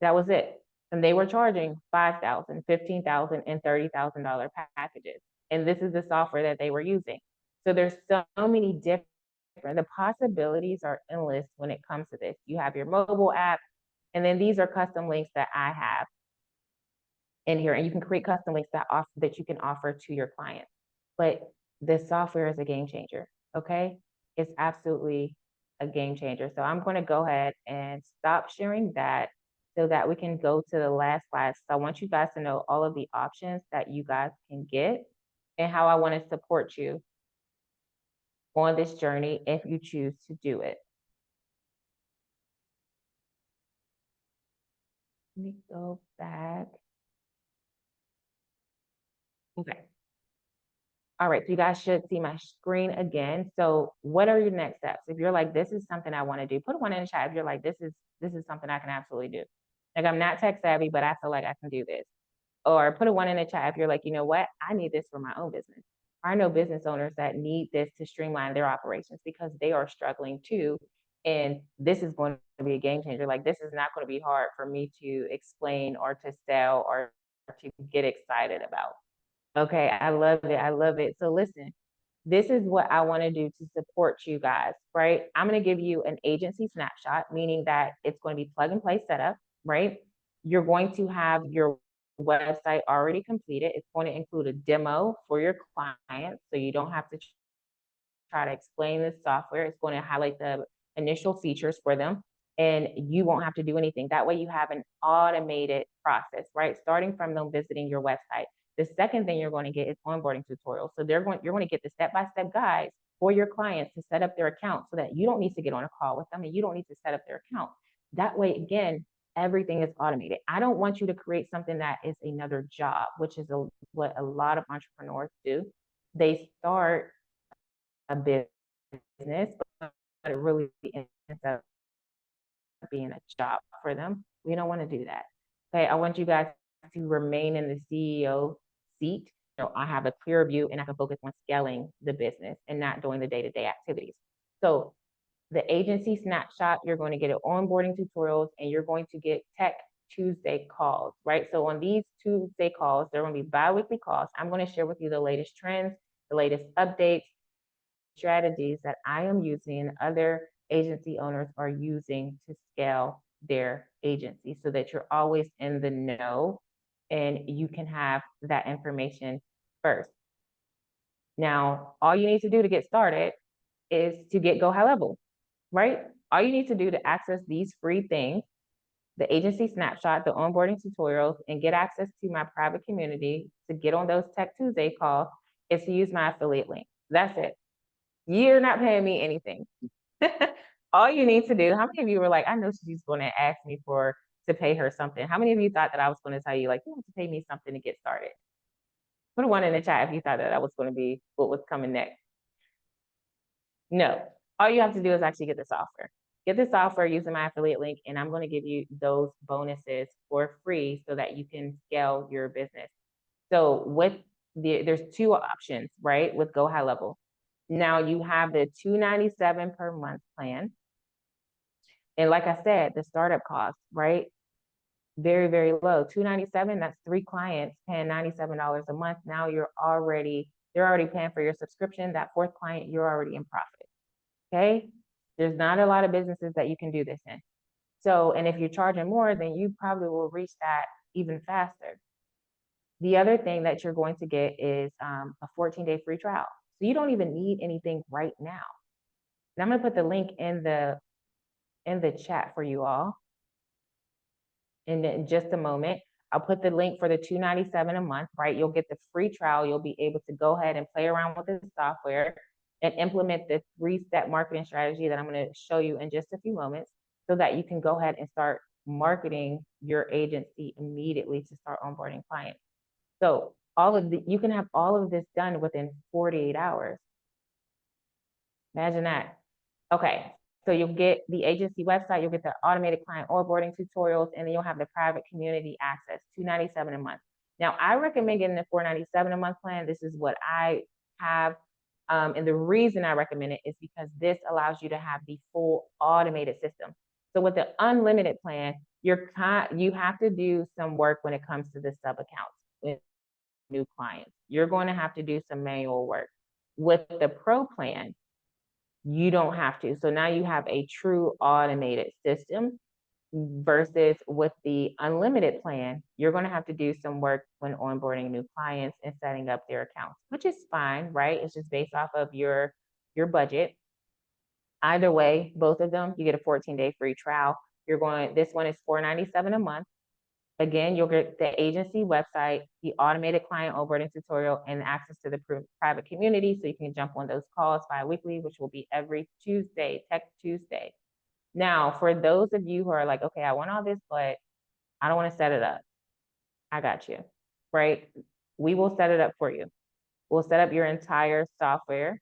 That was it. And they were charging $5,000, $15,000, and $30,000 packages. And this is the software that they were using. So there's so many different, the possibilities are endless when it comes to this. You have your mobile app, and then these are custom links that I have in here, and you can create custom links that you can offer to your clients. But this software is a game changer, okay? It's absolutely a game changer. So I'm gonna go ahead and stop sharing that so that we can go to the last slide. So I want you guys to know all of the options that you guys can get and how I wanna support you on this journey if you choose to do it. Let me go back. Okay. All right, so you guys should see my screen again. So what are your next steps? If you're like, this is something I want to do, put one in the chat. If you're like, this is something I can absolutely do. Like I'm not tech savvy, but I feel like I can do this. Or put a one in the chat if you're like, you know what, I need this for my own business. I know business owners that need this to streamline their operations because they are struggling too. And this is going to be a game changer. Like this is not going to be hard for me to explain or to sell or to get excited about. Okay, I love it. I love it. So listen, this is what I want to do to support you guys, right? I'm going to give you an agency snapshot, meaning that it's going to be plug and play setup, right? You're going to have your website already completed. It's going to include a demo for your clients, so you don't have to try to explain this software. It's going to highlight the initial features for them and you won't have to do anything. That way you have an automated process, right? Starting from them visiting your website. The second thing you're going to get is onboarding tutorials. So you're going to get the step-by-step guides for your clients to set up their account so that you don't need to get on a call with them and you don't need to set up their account. That way, again, everything is automated. I don't want you to create something that is another job, which is what a lot of entrepreneurs do. They start a business, but it really ends up being a job for them. We don't want to do that. Okay, I want you guys to remain in the CEO seat. So I have a clear view and I can focus on scaling the business and not doing the day-to-day activities. So the agency snapshot, you're going to get onboarding tutorials and you're going to get Tech Tuesday calls, right? So on these Tuesday calls, they're going to be bi-weekly calls. I'm going to share with you the latest trends, the latest updates, strategies that I am using and other agency owners are using to scale their agency so that you're always in the know and you can have that information first. Now, all you need to do to get started is to get GoHighLevel, right? All you need to do to access these free things, the agency snapshot, the onboarding tutorials, and get access to my private community to get on those Tech Tuesday calls is to use my affiliate link. That's it. You're not paying me anything. All you need to do, how many of you were like, I know she's going to ask me to pay her something. How many of you thought that I was going to tell you, like, you have to pay me something to get started? Put a one in the chat if you thought that was going to be what was coming next. No, all you have to do is actually get the software. Get the software using my affiliate link, and I'm going to give you those bonuses for free so that you can scale your business. So there's two options, right, with GoHighLevel. Now you have the $297 per month plan. And like I said, the startup cost, right? very, very low. $297, that's 3 clients paying $97 a month. Now they're already paying for your subscription. That 4th client, you're already in profit. Okay. There's not a lot of businesses that you can do this in. So, and if you're charging more, then you probably will reach that even faster. The other thing that you're going to get is a 14-day free trial. So you don't even need anything right now. And I'm going to put the link in the chat for you all in just a moment. I'll put the link for the $297 a month, right? You'll get the free trial. You'll be able to go ahead and play around with the software and implement the 3-step marketing strategy that I'm going to show you in just a few moments, so that you can go ahead and start marketing your agency immediately to start onboarding clients. So you can have all of this done within 48 hours. Imagine that. Okay, so you'll get the agency website, you'll get the automated client onboarding tutorials, and then you'll have the private community access, $297 a month. Now, I recommend getting the $497 a month plan. This is what I have. And the reason I recommend it is because this allows you to have the full automated system. So with the unlimited plan, you have to do some work when it comes to the sub accounts with new clients. You're going to have to do some manual work. With the pro plan, you don't have to. So now you have a true automated system, versus with the unlimited plan, you're going to have to do some work when onboarding new clients and setting up their accounts, which is fine, right? It's just based off of your budget. Either way, both of them, you get a 14-day free trial. This one is $497 a month. Again, you'll get the agency website, the automated client onboarding tutorial, and access to the private community, so you can jump on those calls bi-weekly, which will be every Tuesday, Tech Tuesday. Now, for those of you who are like, okay, I want all this, but I don't want to set it up, I got you, right? We will set it up for you. We'll set up your entire software.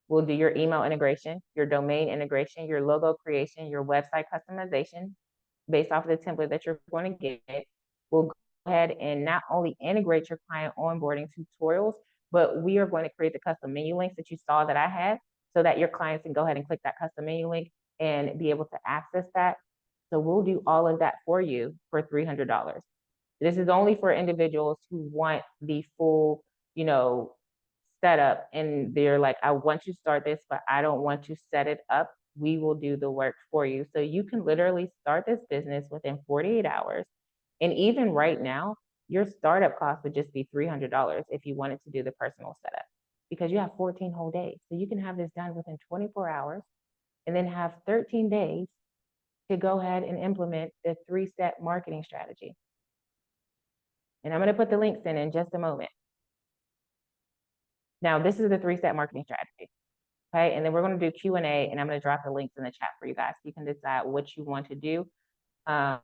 We'll do your email integration, your domain integration, your logo creation, your website customization, based off of the template that you're going to get. We'll go ahead and not only integrate your client onboarding tutorials, but we are going to create the custom menu links that you saw that I had, so that your clients can go ahead and click that custom menu link and be able to access that. So we'll do all of that for you for $300. This is only for individuals who want the full, setup, and they're like, I want to start this, but I don't want to set it up. We will do the work for you. So you can literally start this business within 48 hours. And even right now, your startup cost would just be $300 if you wanted to do the personal setup, because you have 14 whole days. So you can have this done within 24 hours and then have 13 days to go ahead and implement the 3-step marketing strategy. And I'm going to put the links in just a moment. Now, this is the 3-step marketing strategy. Okay, and then we're going to do Q&A, and I'm going to drop the links in the chat for you guys. You can decide what you want to do as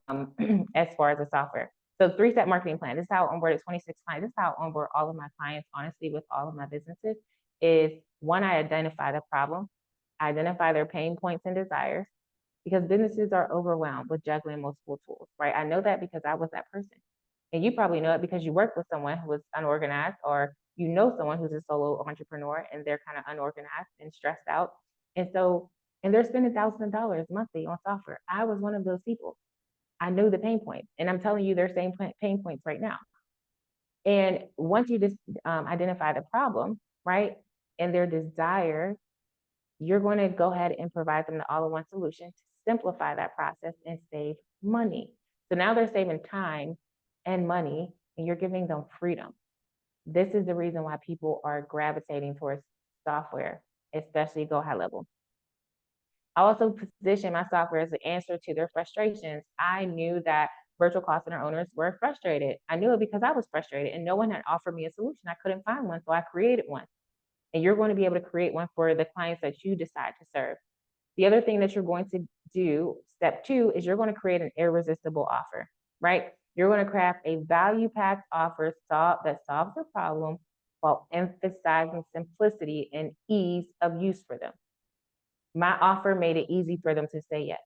far as the software. So 3-step marketing plan. This is how I onboarded 26 clients. This is how I onboard all of my clients, honestly, with all of my businesses. Is one, I identify the problem, I identify their pain points and desires, because businesses are overwhelmed with juggling multiple tools, right? I know that because I was that person. And you probably know it because you work with someone who is unorganized, or you know someone who's a solo entrepreneur and they're kind of unorganized and stressed out. And they're spending thousands of dollars monthly on software. I was one of those people. I know the pain points, and I'm telling you their same pain points right now. And once you just identify the problem, right, and their desire, you're going to go ahead and provide them the all-in-one solution to simplify that process and save money. So now they're saving time and money, and you're giving them freedom. This is the reason why people are gravitating towards software, especially GoHighLevel. I also position my software as an answer to their frustrations. I knew that virtual call center owners were frustrated. I knew it because I was frustrated, and no one had offered me a solution. I couldn't find one, so I created one. And you're going to be able to create one for the clients that you decide to serve. The other thing that you're going to do, step 2, is you're going to create an irresistible offer, right? You're going to craft a value-packed offer that solves the problem while emphasizing simplicity and ease of use for them. My offer made it easy for them to say yes.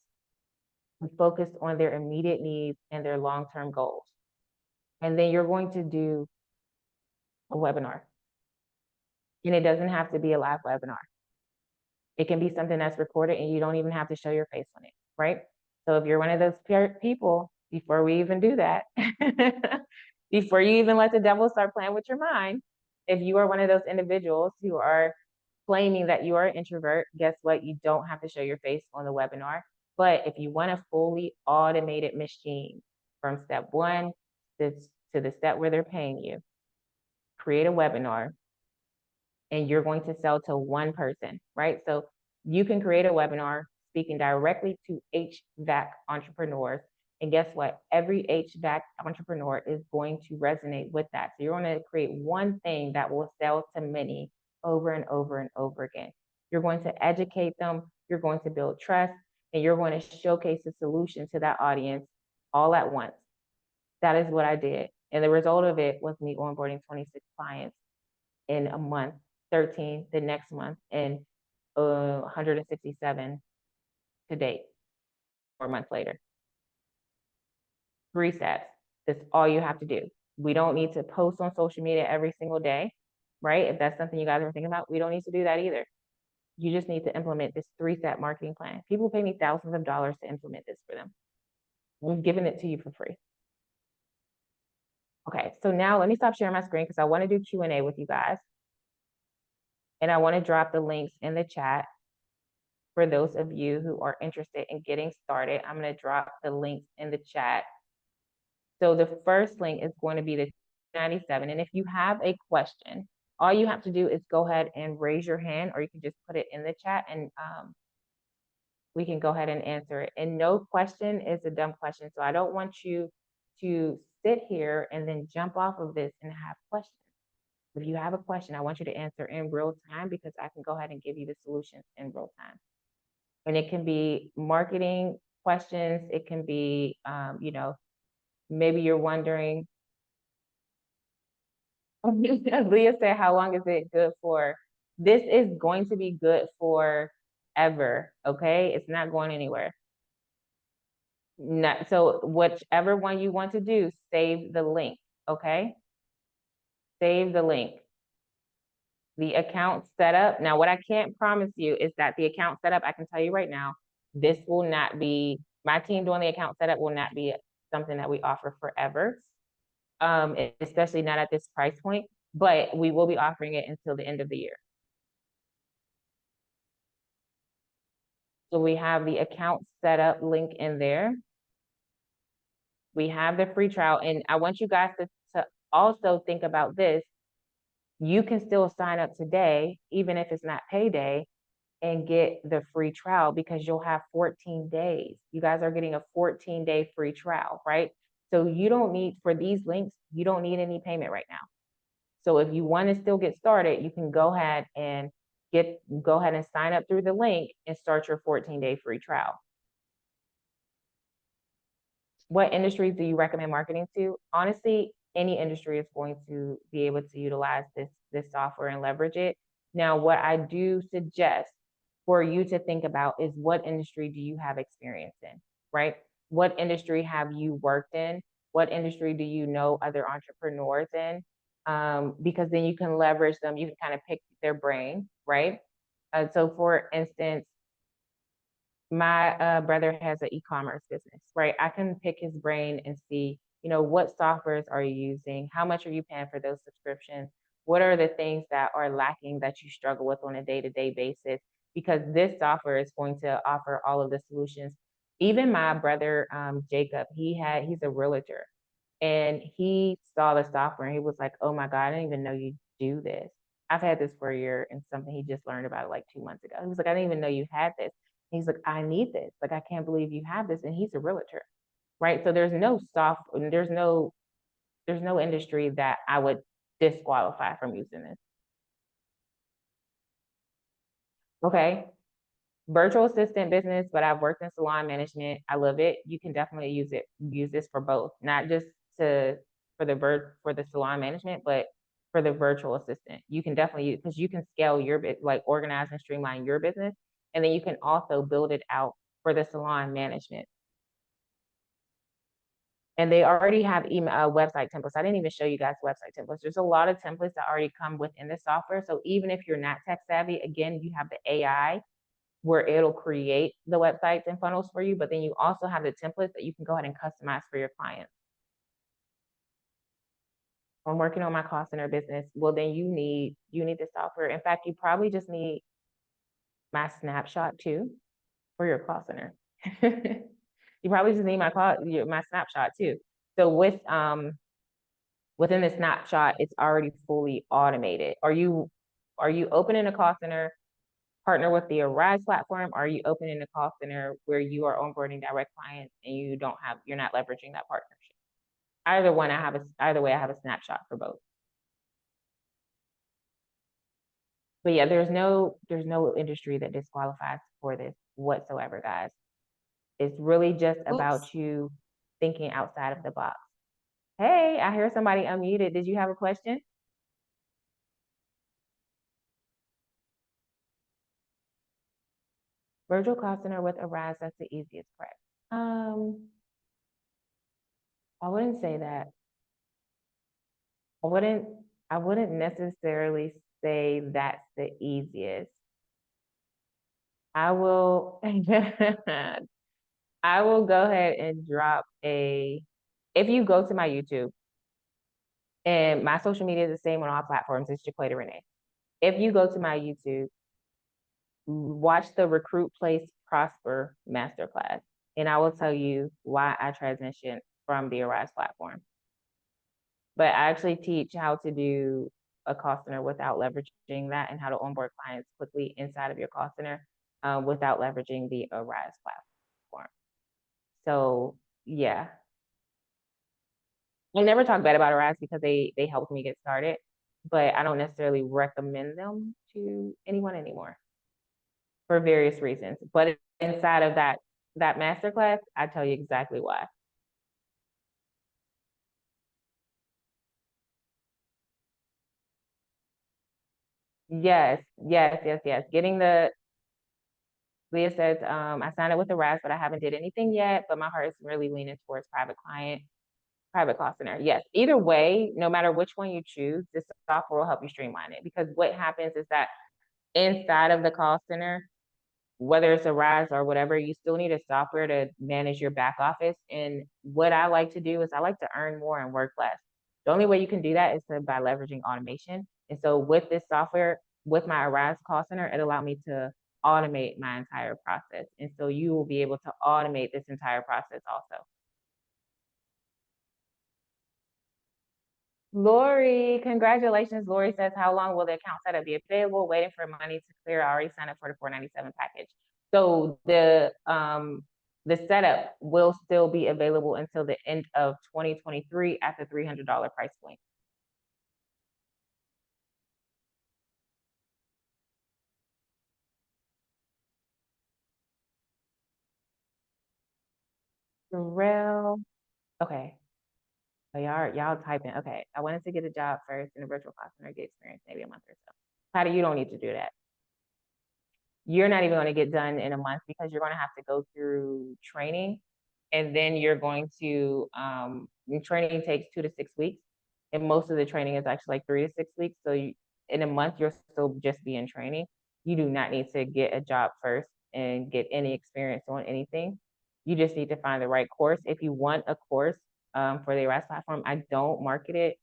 We focused on their immediate needs and their long-term goals. And then you're going to do a webinar. And it doesn't have to be a live webinar. It can be something that's recorded and you don't even have to show your face on it, right? So if you're one of those people, before we even do that, before you even let the devil start playing with your mind, if you are one of those individuals who are claiming that you are an introvert, guess what? You don't have to show your face on the webinar. But if you want a fully automated machine from step one to the step where they're paying you, create a webinar and you're going to sell to one person, right? So you can create a webinar speaking directly to HVAC entrepreneurs. And guess what? Every HVAC entrepreneur is going to resonate with that. So you're going to create one thing that will sell to many over and over and over again. You're going to educate them, you're going to build trust, and you're going to showcase the solution to that audience all at once. That is what I did. And the result of it was me onboarding 26 clients in a month, 13 the next month, and 167 to date, 4 months later. 3 steps. That's all you have to do. We don't need to post on social media every single day, right? If that's something you guys are thinking about, we don't need to do that either. You just need to implement this 3-step marketing plan. People pay me thousands of dollars to implement this for them. I'm giving it to you for free. Okay, so now let me stop sharing my screen because I want to do Q&A with you guys. And I want to drop the links in the chat for those of you who are interested in getting started. I'm going to drop the links in the chat. So the first link is going to be the 97. And if you have a question, all you have to do is go ahead and raise your hand, or you can just put it in the chat and we can go ahead and answer it. And no question is a dumb question. So I don't want you to sit here and then jump off of this and have questions. If you have a question, I want you to answer in real time because I can go ahead and give you the solutions in real time. And it can be marketing questions. It can be, maybe you're wondering, Leah said, how long is it good for? This is going to be good for ever, okay? It's not going anywhere. So whichever one you want to do, save the link, okay? Save the link. The account setup. Now, what I can't promise you is that the account setup, I can tell you right now, this will not be, my team doing the account setup will not be something that we offer forever, especially not at this price point, but we will be offering it until the end of the year. So we have the account setup link in there. We have the free trial, and I want you guys to also think about this. You can still sign up today, even if it's not payday, and get the free trial because you'll have 14 days. You guys are getting a 14-day free trial, right? So you don't need, for these links, you don't need any payment right now. So if you want to still get started, you can go ahead and sign up through the link and start your 14-day free trial. What industries do you recommend marketing to? Honestly, any industry is going to be able to utilize this software and leverage it. Now, what I do suggest for you to think about is what industry do you have experience in, right? What industry have you worked in? What industry do you know other entrepreneurs in? Because then you can leverage them, you can kind of pick their brain, right? So for instance, my brother has an e-commerce business, right? I can pick his brain and see, what softwares are you using? How much are you paying for those subscriptions? What are the things that are lacking that you struggle with on a day-to-day basis? Because this software is going to offer all of the solutions. Even my brother, Jacob, he's a realtor, and he saw the software and he was like, oh my God, I didn't even know you do this. I've had this for a year, and something he just learned about it like 2 months ago. He was like, I didn't even know you had this. He's like, I need this. Like, I can't believe you have this. And he's a realtor, right? So there's no industry that I would disqualify from using this. Okay. Virtual assistant business, but I've worked in salon management. I love it. You can definitely use this for both, not just for the salon management, but for the virtual assistant. You can definitely use, because you can scale your organize and streamline your business. And then you can also build it out for the salon management. And they already have website templates. I didn't even show you guys website templates. There's a lot of templates that already come within the software. So even if you're not tech savvy, again, you have the AI where it'll create the websites and funnels for you, but then you also have the templates that you can go ahead and customize for your clients. I'm working on my call center business. Well, then you need the software. In fact, you probably just need my snapshot too for your call center. You probably just need my snapshot too. So within the snapshot, it's already fully automated. Are you opening a call center, partner with the Arise platform? Or are you opening a call center where you are onboarding direct clients and you're not leveraging that partnership? Either way, I have a snapshot for both. But yeah, there's no industry that disqualifies for this whatsoever, guys. It's really just about you thinking outside of the box. Hey, I hear somebody unmuted. Did you have a question? Virtual call center with Arise, that's the easiest, correct? I wouldn't say that. I wouldn't necessarily say that's the easiest. I will I will go ahead and drop if you go to my YouTube, and my social media is the same on all platforms, it's Jaquita Renee. If you go to my YouTube, watch the Recruit, Place, Prosper Masterclass, and I will tell you why I transitioned from the Arise platform. But I actually teach how to do a call center without leveraging that, and how to onboard clients quickly inside of your call center without leveraging the Arise platform. So yeah, I never talk bad about Arise because they helped me get started, but I don't necessarily recommend them to anyone anymore for various reasons. But inside of that masterclass, I tell you exactly why. Yes. Getting Leah says, I signed up with the Arise, but I haven't did anything yet, but my heart is really leaning towards private call center. Yes. Either way, no matter which one you choose, this software will help you streamline it, because what happens is that inside of the call center, whether it's Arise or whatever, you still need a software to manage your back office. And what I like to do is I like to earn more and work less. The only way you can do that is by leveraging automation. And so with this software, with my Arise call center, it allowed me to automate my entire process. And so you will be able to automate this entire process also. Lori, congratulations. Lori says, how long will the account setup be available? Waiting for money to clear. I already signed up for the $497 package. So the setup will still be available until the end of 2023 at the $300 price point. Darrell, okay. So y'all typing. Okay, I wanted to get a job first in a virtual call center, get experience maybe a month or so. Patty, you don't need to do that. You're not even going to get done in a month, because you're going to have to go through training, and then you're going to training takes 2 to 6 weeks, and most of the training is actually like 3 to 6 weeks. So in a month, you'll still just be in training. You do not need to get a job first and get any experience on anything. You just need to find the right course. If you want a course for the Arise platform, I don't market it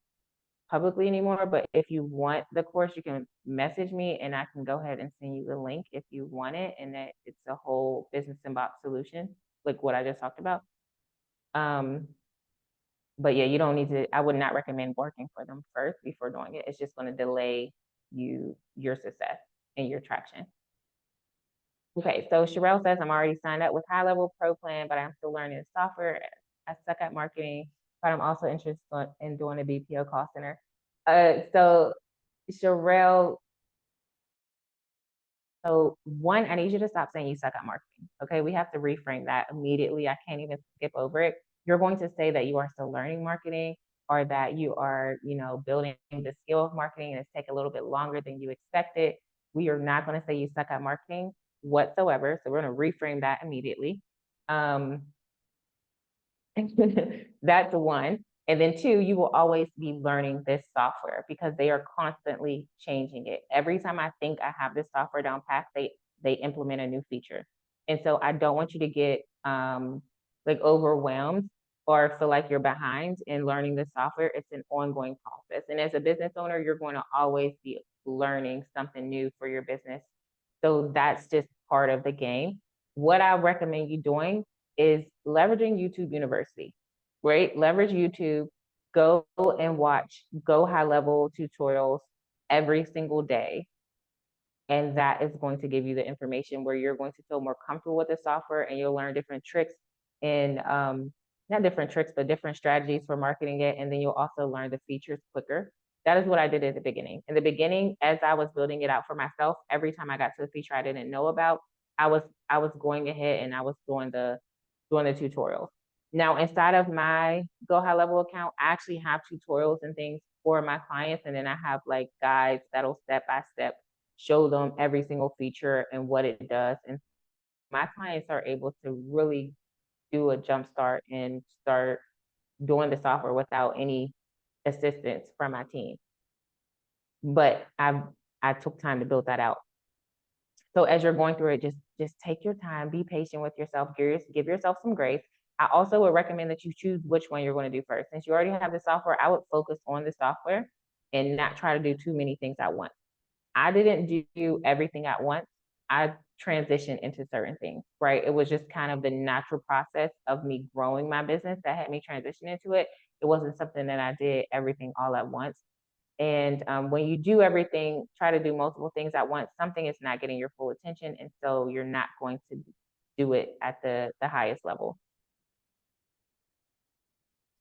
publicly anymore, but if you want the course, you can message me and I can go ahead and send you the link if you want it, and that it's a whole business inbox solution, like what I just talked about. But yeah, you don't need to, I would not recommend working for them first before doing it. It's just going to delay your success and your traction. Okay, so Sherelle says, I'm already signed up with GoHighLevel Pro Plan, but I'm still learning the software. I suck at marketing, but I'm also interested in doing a BPO call center. So Sherelle, so one, I need you to stop saying you suck at marketing. Okay, we have to reframe that immediately. I can't even skip over it. You're going to say that you are still learning marketing, or that you are, building the skill of marketing and it's taking a little bit longer than you expected. We are not going to say you suck at marketing whatsoever. So we're going to reframe that immediately. That's one. And then two, you will always be learning this software because they are constantly changing it. Every time I think I have this software down pat, they implement a new feature. And so I don't want you to get like overwhelmed or feel like you're behind in learning the software. It's an ongoing process. And as a business owner, you're going to always be learning something new for your business. So that's just part of the game. What I recommend you doing is leveraging YouTube University, right? Leverage YouTube, go and watch GoHighLevel tutorials every single day. And that is going to give you the information where you're going to feel more comfortable with the software, and you'll learn different tricks and not different tricks, but different strategies for marketing it. And then you'll also learn the features quicker. That is what I did at the beginning. In the beginning, as I was building it out for myself, every time I got to a feature I didn't know about, I was going ahead and I was doing the tutorials. Now, inside of my GoHighLevel account, I actually have tutorials and things for my clients, and then I have like guides that'll step by step show them every single feature and what it does. And my clients are able to really do a jump start and start doing the software without any assistance from my team. But I took time to build that out. So as you're going through it, just take your time, be patient with yourself, give yourself some grace. I also would recommend that you choose which one you're going to do first. Since you already have the software, I would focus on the software and not try to do too many things at once. I didn't do everything at once. I transitioned into certain things, right? It was just kind of the natural process of me growing my business that had me transition into it. It wasn't something that I did everything all at once. And when you do everything, try to do multiple things at once, something is not getting your full attention. And so you're not going to do it at the highest level.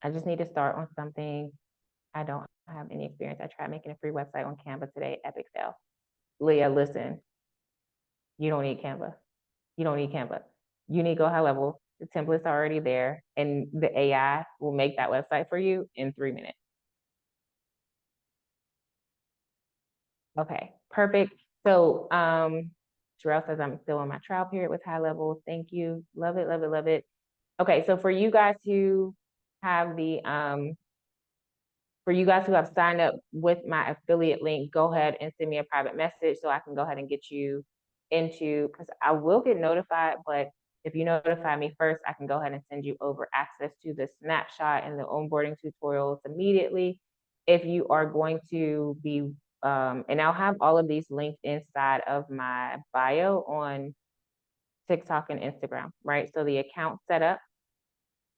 I just need to start on something. I don't have any experience. I tried making a free website on Canva today, epic fail. Leah, listen, you don't need Canva. You don't need Canva. You need GoHighLevel. The template's already there, and the AI will make that website for you in 3 minutes. Okay, perfect. So Jarrell says I'm still on my trial period with HighLevel. Thank you. Love it, love it, love it. Okay, so for you guys who have signed up with my affiliate link, go ahead and send me a private message so I can go ahead and get you into, because I will get notified, but if you notify me first, I can go ahead and send you over access to the snapshot and the onboarding tutorials immediately. If you are going to be, and I'll have all of these linked inside of my bio on TikTok and Instagram, right? So the account setup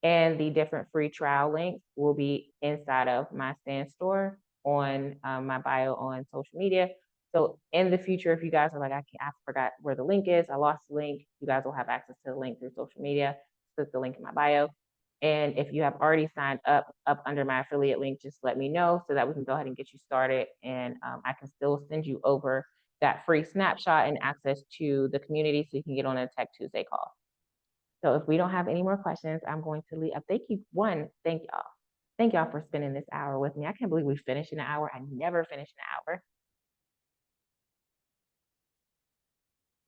and the different free trial links will be inside of my Stand store on my bio on social media. So in the future, if you guys are like, I forgot where the link is, I lost the link, you guys will have access to the link through social media. Click the link in my bio. And if you have already signed up under my affiliate link, just let me know so that we can go ahead and get you started. And I can still send you over that free snapshot and access to the community so you can get on a Tech Tuesday call. So if we don't have any more questions, I'm going to leave. Thank you. Thank y'all. Thank y'all for spending this hour with me. I can't believe we finished in an hour. I never finish an hour.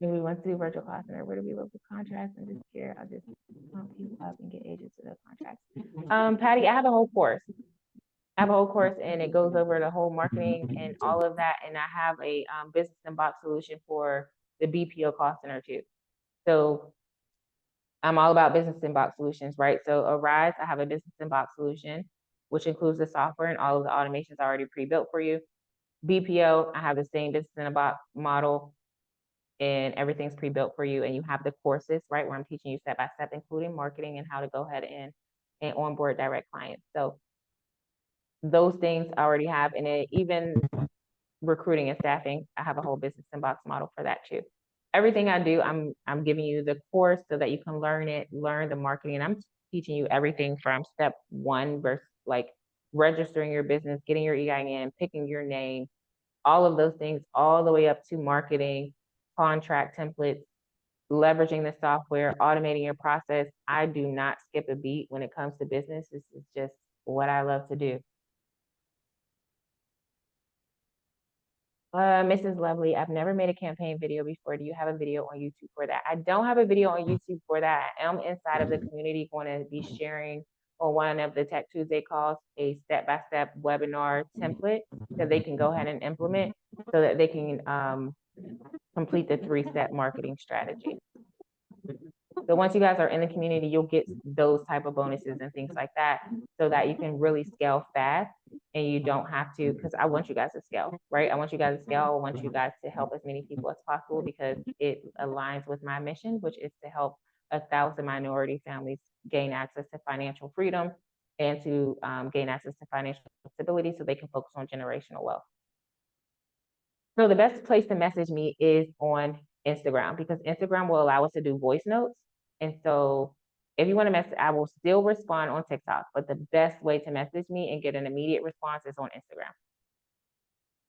When we went to do virtual call center, where do we look for contracts and just care? I just pump people up and get agents to the contracts. Patty, I have a whole course. And it goes over the whole marketing and all of that. And I have a business in box solution for the BPO call center too. So I'm all about business in box solutions, right? So Arise, I have a business in box solution, which includes the software and all of the automations already pre-built for you. BPO, I have the same business in a box model, and everything's pre-built for you. And you have the courses, right, where I'm teaching you step by step, including marketing and how to go ahead and onboard direct clients. So those things I already have, and it, even recruiting and staffing, I have a whole business in box model for that too. Everything I do, I'm giving you the course so that you can learn the marketing. And I'm teaching you everything from step one versus like registering your business, getting your EIN, picking your name, all of those things, all the way up to marketing, contract templates, leveraging the software, automating your process. I do not skip a beat when it comes to business. This is just what I love to do. Mrs. Lovely, I've never made a campaign video before. Do you have a video on YouTube for that? I don't have a video on YouTube for that. I am inside of the community going to be sharing on one of the Tech Tuesday calls a step-by-step webinar template that they can go ahead and implement so that they can complete the 3-step marketing strategy. So once you guys are in the community, you'll get those type of bonuses and things like that so that you can really scale fast and you don't have to, because I want you guys to scale, right? I want you guys to scale. I want you guys to help as many people as possible because it aligns with my mission, which is to help 1,000 minority families gain access to financial freedom and to gain access to financial stability so they can focus on generational wealth. So the best place to message me is on Instagram because Instagram will allow us to do voice notes. And so if you want to message, I will still respond on TikTok, but the best way to message me and get an immediate response is on Instagram.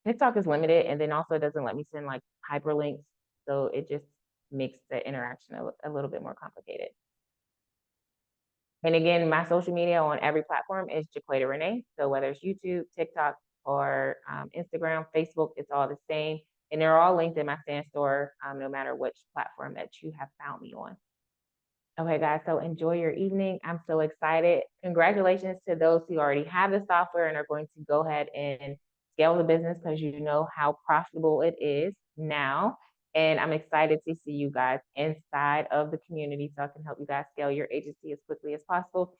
TikTok is limited, and then also it doesn't let me send like hyperlinks. So it just makes the interaction a little bit more complicated. And again, my social media on every platform is Jaquita Renee. So whether it's YouTube, TikTok, or Instagram, Facebook, it's all the same. And they're all linked in my Stand Store, no matter which platform that you have found me on. Okay, guys, so enjoy your evening. I'm so excited. Congratulations to those who already have the software and are going to go ahead and scale the business because you know how profitable it is now. And I'm excited to see you guys inside of the community so I can help you guys scale your agency as quickly as possible.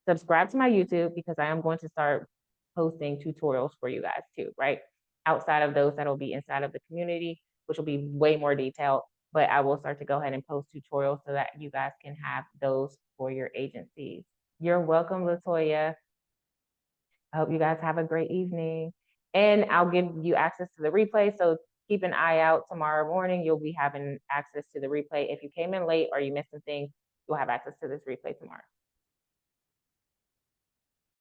Subscribe to my YouTube because I am going to start posting tutorials for you guys too, right? Outside of those that'll be inside of the community, which will be way more detailed, but I will start to go ahead and post tutorials so that you guys can have those for your agencies. You're welcome, Latoya. I hope you guys have a great evening. And I'll give you access to the replay. So keep an eye out tomorrow morning. You'll be having access to the replay. If you came in late or you missed some things, you'll have access to this replay tomorrow.